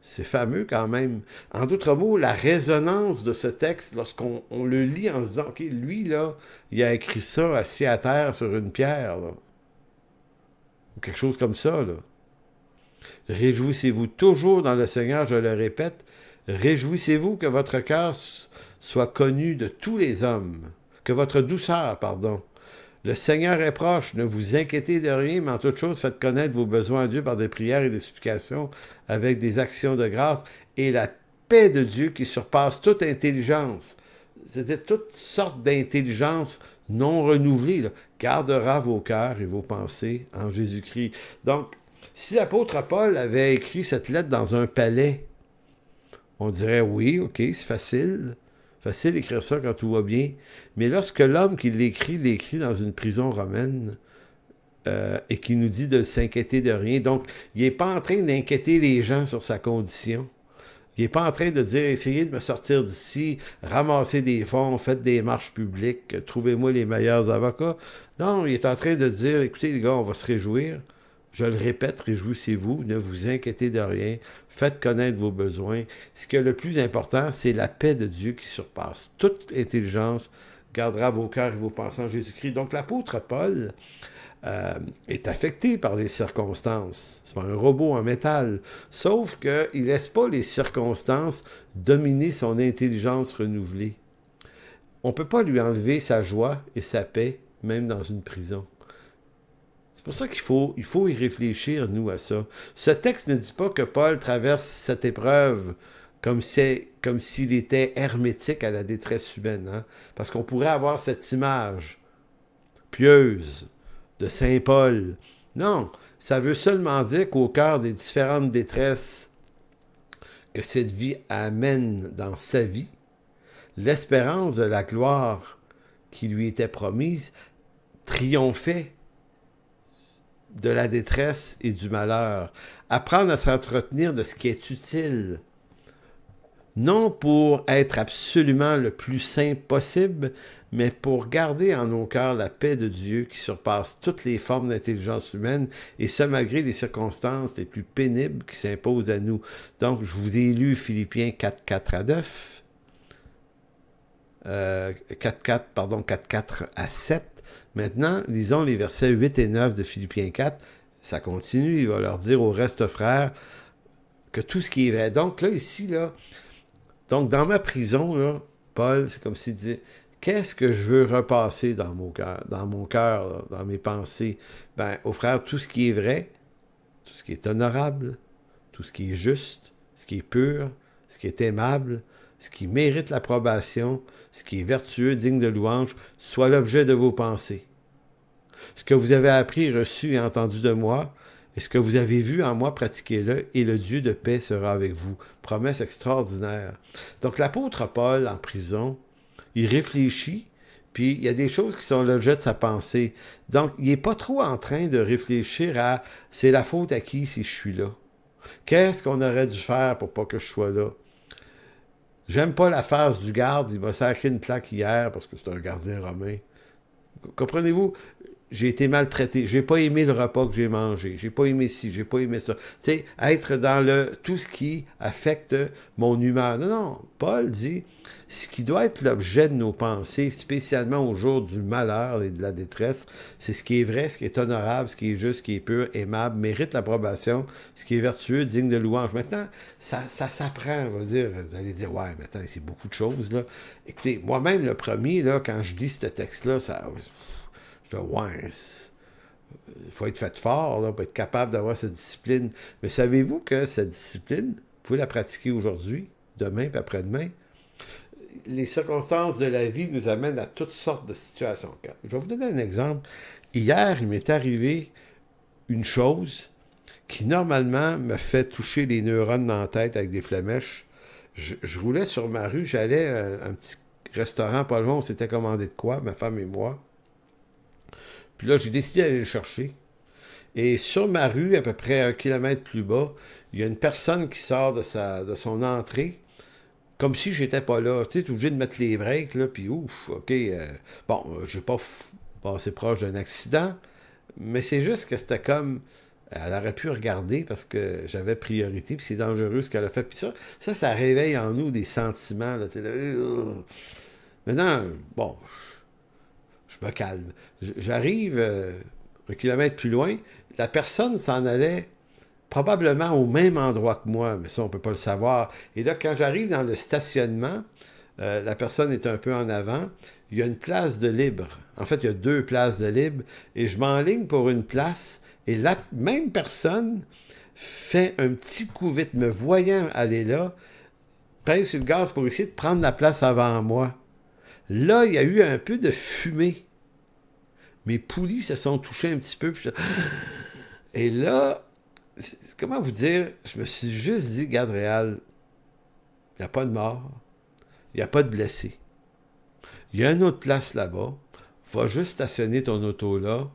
c'est fameux quand même. En d'autres mots, la résonance de ce texte, lorsqu'on le lit en se disant, OK, lui, là, il a écrit ça assis à terre sur une pierre, là. Ou quelque chose comme ça, là. Réjouissez-vous toujours dans le Seigneur, je le répète. Réjouissez-vous que votre cœur soit connu de tous les hommes. Que votre douceur, pardon. Le Seigneur est proche, ne vous inquiétez de rien, mais en toute chose, faites connaître vos besoins à Dieu par des prières et des supplications avec des actions de grâce, et la paix de Dieu qui surpasse toute intelligence, c'est-à-dire toutes sortes d'intelligence non renouvelées, là, gardera vos cœurs et vos pensées en Jésus-Christ. Donc, Si l'apôtre Paul avait écrit cette lettre dans un palais, on dirait oui, ok, c'est facile. Facile d'écrire ça quand tout va bien. Mais lorsque l'homme qui l'écrit dans une prison romaine, et qui nous dit de s'inquiéter de rien. Donc, il n'est pas en train d'inquiéter les gens sur sa condition. Il n'est pas en train de dire, essayez de me sortir d'ici, ramassez des fonds, faites des marches publiques, trouvez-moi les meilleurs avocats. Non, il est en train de dire, écoutez les gars, on va se réjouir. Je le répète, réjouissez-vous, ne vous inquiétez de rien, faites connaître vos besoins. Ce qui est le plus important, c'est la paix de Dieu qui surpasse toute intelligence, gardera vos cœurs et vos pensées en Jésus-Christ. Donc l'apôtre Paul est affecté par les circonstances. C'est pas un robot en métal. Sauf qu'il ne laisse pas les circonstances dominer son intelligence renouvelée. On ne peut pas lui enlever sa joie et sa paix, même dans une prison. C'est pour ça qu'il faut y réfléchir, nous, à ça. Ce texte ne dit pas que Paul traverse cette épreuve comme s'il était hermétique à la détresse humaine. Hein? Parce qu'on pourrait avoir cette image pieuse de Saint Paul. Non, ça veut seulement dire qu'au cœur des différentes détresses que cette vie amène dans sa vie, l'espérance de la gloire qui lui était promise triomphait de la détresse et du malheur. Apprendre à s'entretenir de ce qui est utile, non pour être absolument le plus saint possible, mais pour garder en nos cœurs la paix de Dieu qui surpasse toutes les formes d'intelligence humaine, et ce malgré les circonstances les plus pénibles qui s'imposent à nous. Donc, je vous ai lu Philippiens 4, 9, 4 à 7. Maintenant, lisons les versets 8 et 9 de Philippiens 4. Ça continue, il va leur dire au reste frères que tout ce qui est vrai. Donc là, ici, là, donc dans ma prison, là, Paul, c'est comme s'il disait, qu'est-ce que je veux repasser dans mon cœur, là, dans mes pensées? Ben, aux frères, tout ce qui est vrai, tout ce qui est honorable, tout ce qui est juste, ce qui est pur, ce qui est aimable, ce qui mérite l'approbation, ce qui est vertueux, digne de louange, soit l'objet de vos pensées. Ce que vous avez appris, reçu et entendu de moi, et ce que vous avez vu en moi, pratiquez-le, et le Dieu de paix sera avec vous. Promesse extraordinaire. Donc l'apôtre Paul, en prison, il réfléchit, puis il y a des choses qui sont l'objet de sa pensée. Donc, il n'est pas trop en train de réfléchir à « c'est la faute à qui si je suis là? Qu'est-ce qu'on aurait dû faire pour pas que je sois là? » J'aime pas la face du garde, il m'a sacré une claque hier parce que c'est un gardien romain. Comprenez-vous? J'ai été maltraité, j'ai pas aimé le repas que j'ai mangé, j'ai pas aimé ci, j'ai pas aimé ça. Tu sais, être dans tout ce qui affecte mon humeur. Non, Paul dit, ce qui doit être l'objet de nos pensées, spécialement au jour du malheur et de la détresse, c'est ce qui est vrai, ce qui est honorable, ce qui est juste, ce qui est pur, aimable, mérite l'approbation, ce qui est vertueux, digne de louange. Maintenant, ça s'apprend, vous allez dire, ouais, maintenant, c'est beaucoup de choses, là. Écoutez, moi-même, le premier, là, quand je lis ce texte-là, ouais, il faut être fait fort là, pour être capable d'avoir cette discipline. Mais savez-vous que cette discipline, vous pouvez la pratiquer aujourd'hui, demain et après-demain? Les circonstances de la vie nous amènent à toutes sortes de situations. Je vais vous donner un exemple. Hier, il m'est arrivé une chose qui, normalement, me fait toucher les neurones dans la tête avec des flamèches. Je roulais sur ma rue, j'allais à un petit restaurant pas loin, on s'était commandé de quoi, ma femme et moi. Puis là, j'ai décidé d'aller le chercher. Et sur ma rue, à peu près 1 kilomètre plus bas, il y a une personne qui sort de son entrée, comme si j'étais pas là. Tu sais, t'es obligé de mettre les breaks, là, puis ouf, OK. Je n'ai pas passé proche d'un accident, mais c'est juste que c'était comme... Elle aurait pu regarder parce que j'avais priorité, puis c'est dangereux ce qu'elle a fait. Puis ça réveille en nous des sentiments, là, tu sais, là, Maintenant, bon... Je me calme. J'arrive 1 kilomètre plus loin. La personne s'en allait probablement au même endroit que moi, mais ça, on ne peut pas le savoir. Et là, quand j'arrive dans le stationnement, la personne est un peu en avant. Il y a une place de libre. En fait, il y a 2 places de libre. Et je m'enligne pour une place. Et la même personne fait un petit coup vite, me voyant aller là, pèse sur le gaz pour essayer de prendre la place avant moi. Là, il y a eu un peu de fumée. Mes poulies se sont touchées un petit peu. Et là, comment vous dire, je me suis juste dit, garde réel, il n'y a pas de mort, il n'y a pas de blessé. Il y a une autre place là-bas, va juste stationner ton auto là,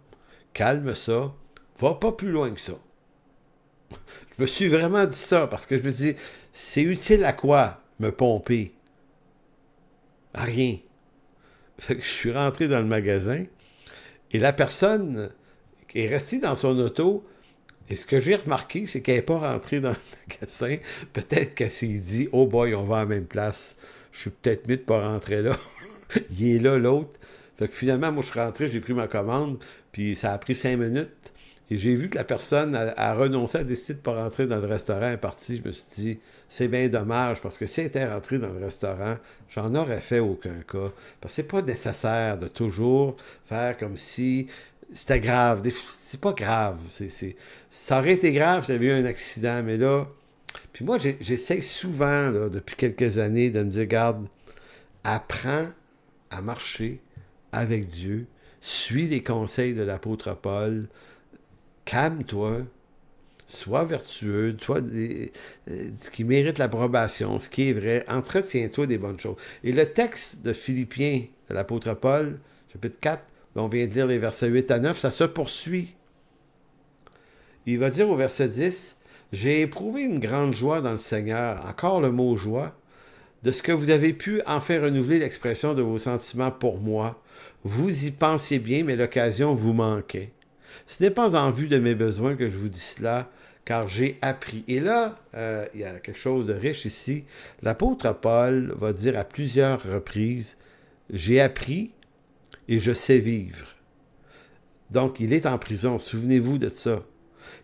calme ça, va pas plus loin que ça. Je me suis vraiment dit ça parce que je me dis, c'est utile à quoi me pomper? À rien. Fait que je suis rentré dans le magasin et la personne est restée dans son auto. Et ce que j'ai remarqué, c'est qu'elle n'est pas rentrée dans le magasin. Peut-être qu'elle s'est dit, oh boy, on va à la même place. Je suis peut-être mieux de ne pas rentrer là. Il est là, l'autre. Fait que finalement, moi, je suis rentré, j'ai pris ma commande, puis ça a pris 5 minutes. Et j'ai vu que la personne a renoncé, a décidé de ne pas rentrer dans le restaurant, elle est partie. Je me suis dit, c'est bien dommage, parce que si elle était rentrée dans le restaurant, j'en aurais fait aucun cas. Parce que c'est pas nécessaire de toujours faire comme si c'était grave. C'est pas grave. Ça aurait été grave s'il y avait eu un accident, mais là... Puis moi, j'essaie souvent, là, depuis quelques années, de me dire, regarde, apprends à marcher avec Dieu, suis les conseils de l'apôtre Paul, calme-toi, sois vertueux, ce qui mérite l'approbation, ce qui est vrai, entretiens-toi des bonnes choses. Et le texte de Philippiens de l'apôtre Paul, chapitre 4, on vient de lire les versets 8 à 9, ça se poursuit. Il va dire au verset 10, « J'ai éprouvé une grande joie dans le Seigneur, encore le mot joie, de ce que vous avez pu enfin renouveler l'expression de vos sentiments pour moi. Vous y pensiez bien, mais l'occasion vous manquait. Ce n'est pas en vue de mes besoins que je vous dis cela, car j'ai appris. » Et là, il y a quelque chose de riche ici. L'apôtre Paul va dire à plusieurs reprises, « J'ai appris et je sais vivre. » Donc, il est en prison. Souvenez-vous de ça.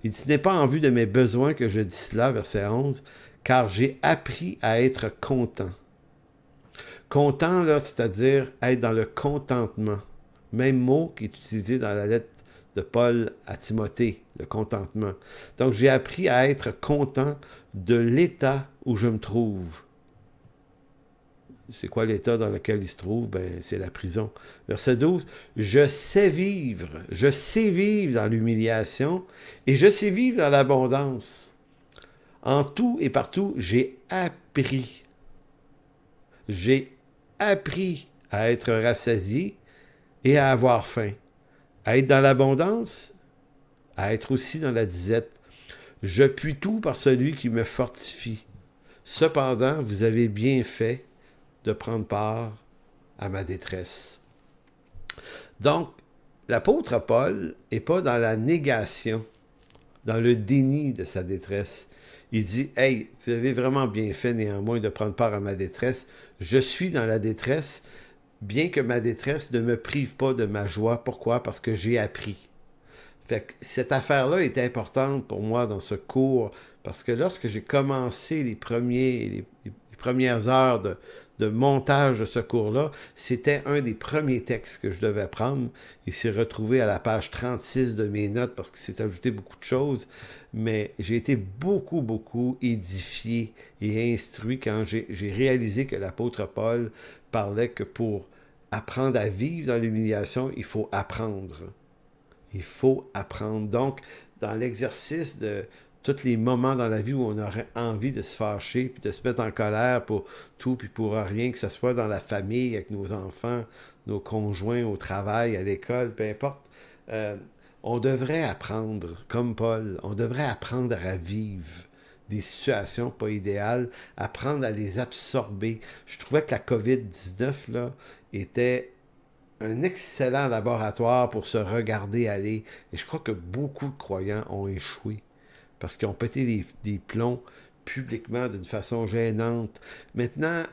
Il dit, « Ce n'est pas en vue de mes besoins que je dis cela, verset 11, car j'ai appris à être content. » Content, là, c'est-à-dire être dans le contentement. Même mot qui est utilisé dans la lettre de Paul à Timothée, le contentement. Donc, j'ai appris à être content de l'état où je me trouve. C'est quoi l'état dans lequel il se trouve? Ben, c'est la prison. Verset 12, « Je sais vivre dans l'humiliation et je sais vivre dans l'abondance. En tout et partout, j'ai appris. J'ai appris à être rassasié et à avoir faim. À être dans l'abondance, à être aussi dans la disette. Je puis tout par celui qui me fortifie. Cependant, vous avez bien fait de prendre part à ma détresse. » Donc, l'apôtre Paul n'est pas dans la négation, dans le déni de sa détresse. Il dit, « Hey, vous avez vraiment bien fait néanmoins de prendre part à ma détresse. Je suis dans la détresse, bien que ma détresse ne me prive pas de ma joie. » Pourquoi? Parce que j'ai appris. Fait que cette affaire-là est importante pour moi dans ce cours, parce que lorsque j'ai commencé les premières heures de montage de ce cours-là, c'était un des premiers textes que je devais prendre. Il s'est retrouvé à la page 36 de mes notes parce qu'il s'est ajouté beaucoup de choses, mais j'ai été beaucoup édifié et instruit quand j'ai réalisé que l'apôtre Paul parlait que pour apprendre à vivre dans l'humiliation, il faut apprendre. Il faut apprendre. Donc, dans l'exercice de tous les moments dans la vie où on aurait envie de se fâcher, puis de se mettre en colère pour tout, puis pour rien, que ce soit dans la famille, avec nos enfants, nos conjoints, au travail, à l'école, peu importe, on devrait apprendre, comme Paul, on devrait apprendre à vivre des situations pas idéales, apprendre à les absorber. Je trouvais que la COVID-19, là, était un excellent laboratoire pour se regarder aller. Et je crois que beaucoup de croyants ont échoué parce qu'ils ont pété des plombs publiquement d'une façon gênante. Maintenant,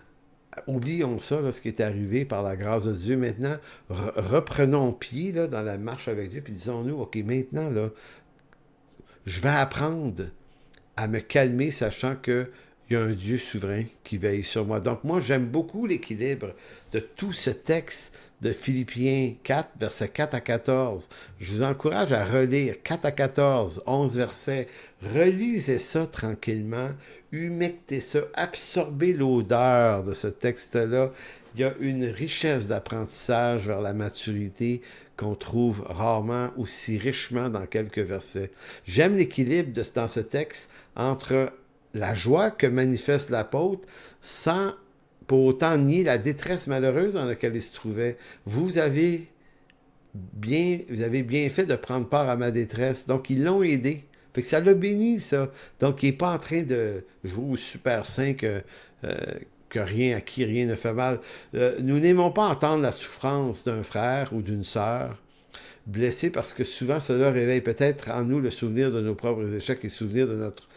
oublions ça, là, ce qui est arrivé par la grâce de Dieu. Maintenant, reprenons pied là, dans la marche avec Dieu, puis disons-nous, OK, maintenant, là, je vais apprendre à me calmer, sachant qu'il y a un Dieu souverain qui veille sur moi. Donc moi, j'aime beaucoup l'équilibre de tout ce texte de Philippiens 4, versets 4 à 14. Je vous encourage à relire 4 à 14, 11 versets. Relisez ça tranquillement, humectez ça, absorbez l'odeur de ce texte-là il y a une richesse d'apprentissage vers la maturité qu'on trouve rarement aussi richement dans quelques versets. J'aime l'équilibre dans ce texte entre la joie que manifeste l'apôtre sans pour autant nier la détresse malheureuse dans laquelle il se trouvait. Vous avez bien fait de prendre part à ma détresse. Donc, ils l'ont aidé. Fait que ça l'a béni, ça. Donc, il n'est pas en train de jouer au super saint que rien, à qui rien ne fait mal. Nous n'aimons pas entendre la souffrance d'un frère ou d'une sœur blessé parce que souvent cela réveille peut-être en nous le souvenir de nos propres échecs et le souvenir de notre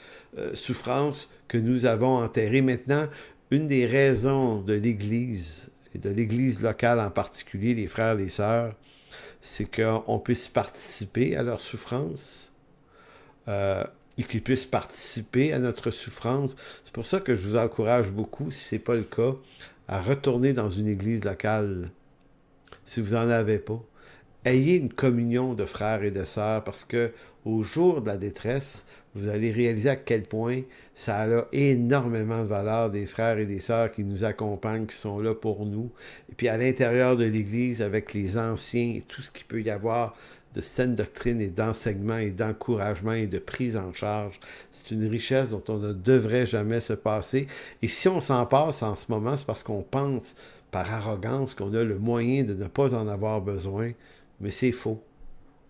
souffrance que nous avons enterrée. Maintenant, une des raisons de l'Église, et de l'Église locale en particulier, les frères, les sœurs, c'est qu'on puisse participer à leur souffrance et qu'ils puissent participer à notre souffrance. C'est pour ça que je vous encourage beaucoup, si ce n'est pas le cas, à retourner dans une église locale, si vous n'en avez pas. Ayez une communion de frères et de sœurs parce que au jour de la détresse, vous allez réaliser à quel point ça a énormément de valeur des frères et des sœurs qui nous accompagnent, qui sont là pour nous. Et puis à l'intérieur de l'Église, avec les anciens et tout ce qu'il peut y avoir de saine doctrine et d'enseignement et d'encouragement et de prise en charge, c'est une richesse dont on ne devrait jamais se passer. Et si on s'en passe en ce moment, c'est parce qu'on pense par arrogance qu'on a le moyen de ne pas en avoir besoin. Mais c'est faux.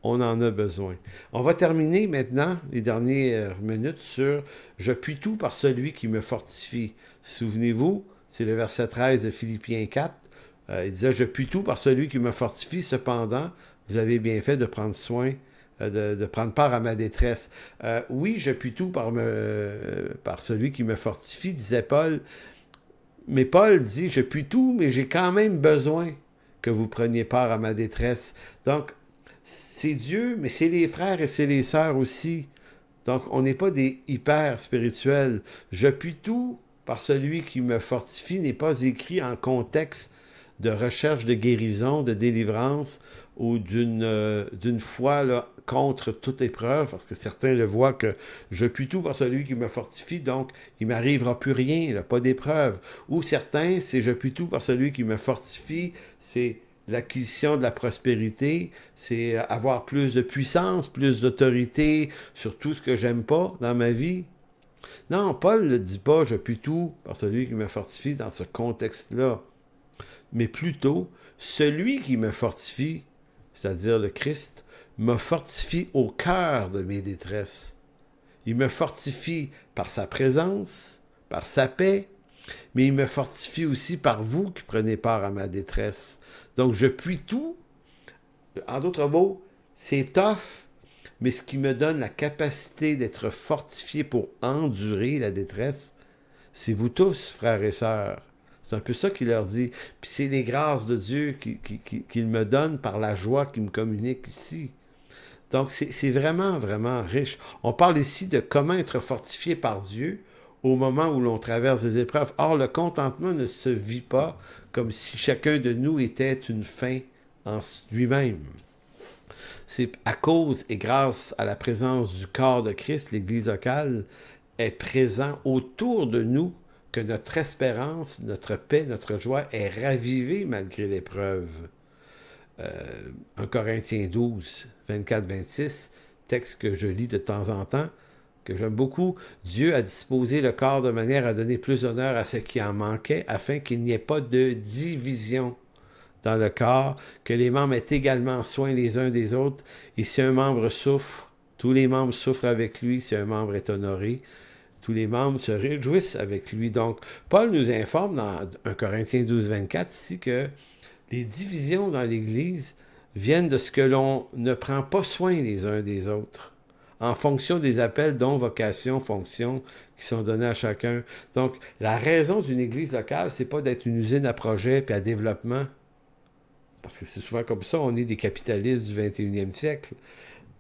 On en a besoin. On va terminer maintenant, les dernières minutes, sur « Je puis tout par celui qui me fortifie ». Souvenez-vous, c'est le verset 13 de Philippiens 4. Il disait « Je puis tout par celui qui me fortifie. Cependant, vous avez bien fait de prendre soin, de prendre part à ma détresse. » Oui, je puis tout par celui qui me fortifie, disait Paul. Mais Paul dit « Je puis tout, mais j'ai quand même besoin que vous preniez part à ma détresse. » Donc, c'est Dieu, mais c'est les frères et c'est les sœurs aussi. Donc, on n'est pas des hyper spirituels. Je puis tout par celui qui me fortifie n'est pas écrit en contexte de recherche de guérison, de délivrance ou d'une foi là, contre toute épreuve, parce que certains le voient que je puis tout par celui qui me fortifie, donc il ne m'arrivera plus rien, là, pas d'épreuve. Ou certains, c'est je puis tout par celui qui me fortifie, c'est l'acquisition de la prospérité, c'est avoir plus de puissance, plus d'autorité sur tout ce que j'aime pas dans ma vie. Non, Paul ne dit pas « je puis tout par celui qui me fortifie » dans ce contexte-là, mais plutôt « celui qui me fortifie », c'est-à-dire le Christ, me fortifie au cœur de mes détresses. Il me fortifie par sa présence, par sa paix, mais il me fortifie aussi par vous qui prenez part à ma détresse. Donc, je puis tout. En d'autres mots, c'est tough, mais ce qui me donne la capacité d'être fortifié pour endurer la détresse, c'est vous tous, frères et sœurs. C'est un peu ça qu'il leur dit. Puis c'est les grâces de Dieu qu'il me donne par la joie qu'il me communique ici. Donc, c'est vraiment, vraiment riche. On parle ici de comment être fortifié par Dieu au moment où l'on traverse des épreuves. Or, le contentement ne se vit pas comme si chacun de nous était une fin en lui-même. C'est à cause et grâce à la présence du corps de Christ, l'Église locale est présent autour de nous que notre espérance, notre paix, notre joie est ravivée malgré l'épreuve. 1 Corinthiens 12, 24-26, texte que je lis de temps en temps, que j'aime beaucoup. Dieu a disposé le corps de manière à donner plus d'honneur à ce qui en manquait, afin qu'il n'y ait pas de division dans le corps, que les membres aient également soin les uns des autres, et si un membre souffre, tous les membres souffrent avec lui, si un membre est honoré, tous les membres se réjouissent avec lui. Donc, Paul nous informe dans 1 Corinthiens 12, 24 ici que les divisions dans l'Église viennent de ce que l'on ne prend pas soin les uns des autres, en fonction des appels, dons, vocations, fonctions qui sont donnés à chacun. Donc, la raison d'une Église locale, c'est pas d'être une usine à projet puis à développement, parce que c'est souvent comme ça, on est des capitalistes du 21e siècle.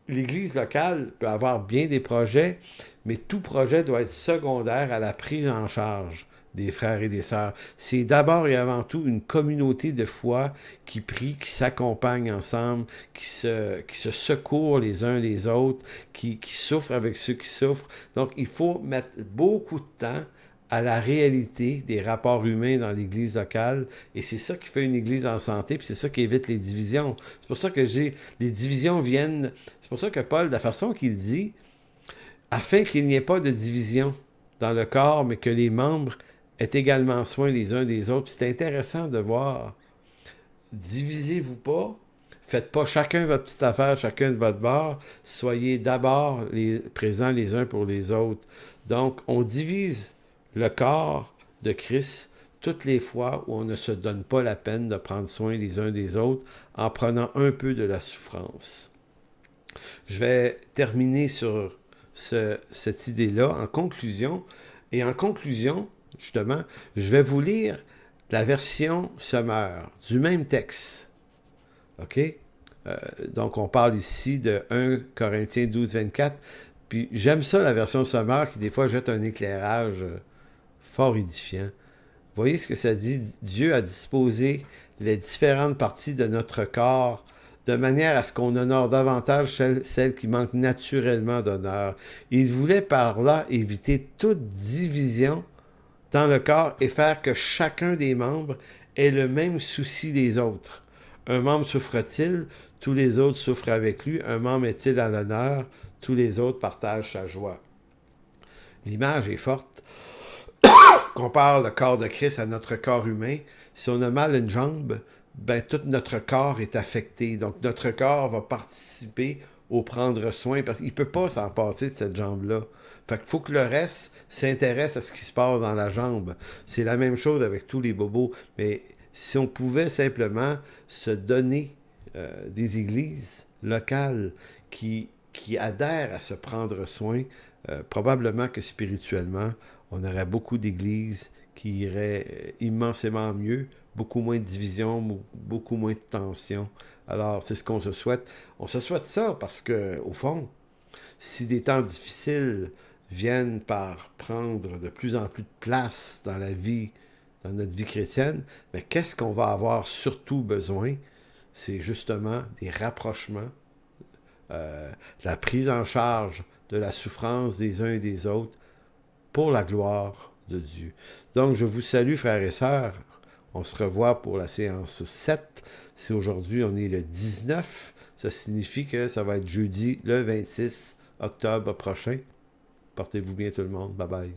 L'Église locale peut avoir bien des projets, mais tout projet doit être secondaire à la prise en charge des frères et des sœurs. C'est d'abord et avant tout une communauté de foi qui prie, qui s'accompagne ensemble, qui se secourent les uns les autres, qui souffrent avec ceux qui souffrent. Donc, il faut mettre beaucoup de temps à la réalité des rapports humains dans l'Église locale. Et c'est ça qui fait une Église en santé, puis c'est ça qui évite les divisions. C'est pour ça que les divisions viennent... C'est pour ça que Paul, de la façon qu'il dit, afin qu'il n'y ait pas de division dans le corps, mais que les membres aient également soin les uns des autres. C'est intéressant de voir. Divisez-vous pas. Faites pas chacun votre petite affaire, chacun de votre bord. Soyez d'abord présents les uns pour les autres. Donc, on divise le corps de Christ toutes les fois où on ne se donne pas la peine de prendre soin les uns des autres en prenant un peu de la souffrance. Je vais terminer sur cette idée-là en conclusion. Et en conclusion, justement, je vais vous lire la version Sommaire du même texte. OK? Donc, on parle ici de 1 Corinthiens 12, 24. Puis, j'aime ça, la version Sommaire, qui des fois jette un éclairage fort édifiant. Voyez ce que ça dit? Dieu a disposé les différentes parties de notre corps de manière à ce qu'on honore davantage celles qui manquent naturellement d'honneur. Il voulait par là éviter toute division dans le corps et faire que chacun des membres ait le même souci des autres. Un membre souffre-t-il, tous les autres souffrent avec lui. Un membre est-il à l'honneur, tous les autres partagent sa joie. L'image est forte. Compare le corps de Christ à notre corps humain. Si on a mal à une jambe, ben tout notre corps est affecté. Donc notre corps va participer au prendre soin parce qu'il ne peut pas s'en passer de cette jambe-là. Fait qu'il faut que le reste s'intéresse à ce qui se passe dans la jambe. C'est la même chose avec tous les bobos. Mais si on pouvait simplement se donner des églises locales qui adhèrent à se prendre soin, probablement que spirituellement, on aurait beaucoup d'églises qui iraient immensément mieux, beaucoup moins de division, beaucoup moins de tension. Alors, c'est ce qu'on se souhaite. On se souhaite ça parce que, au fond, si des temps difficiles viennent par prendre de plus en plus de place dans la vie, dans notre vie chrétienne, mais qu'est-ce qu'on va avoir surtout besoin? C'est justement des rapprochements, la prise en charge de la souffrance des uns et des autres pour la gloire de Dieu. Donc, je vous salue, frères et sœurs. On se revoit pour la séance 7. Si aujourd'hui, on est le 19, ça signifie que ça va être jeudi le 26 octobre prochain. Portez-vous bien tout le monde. Bye bye.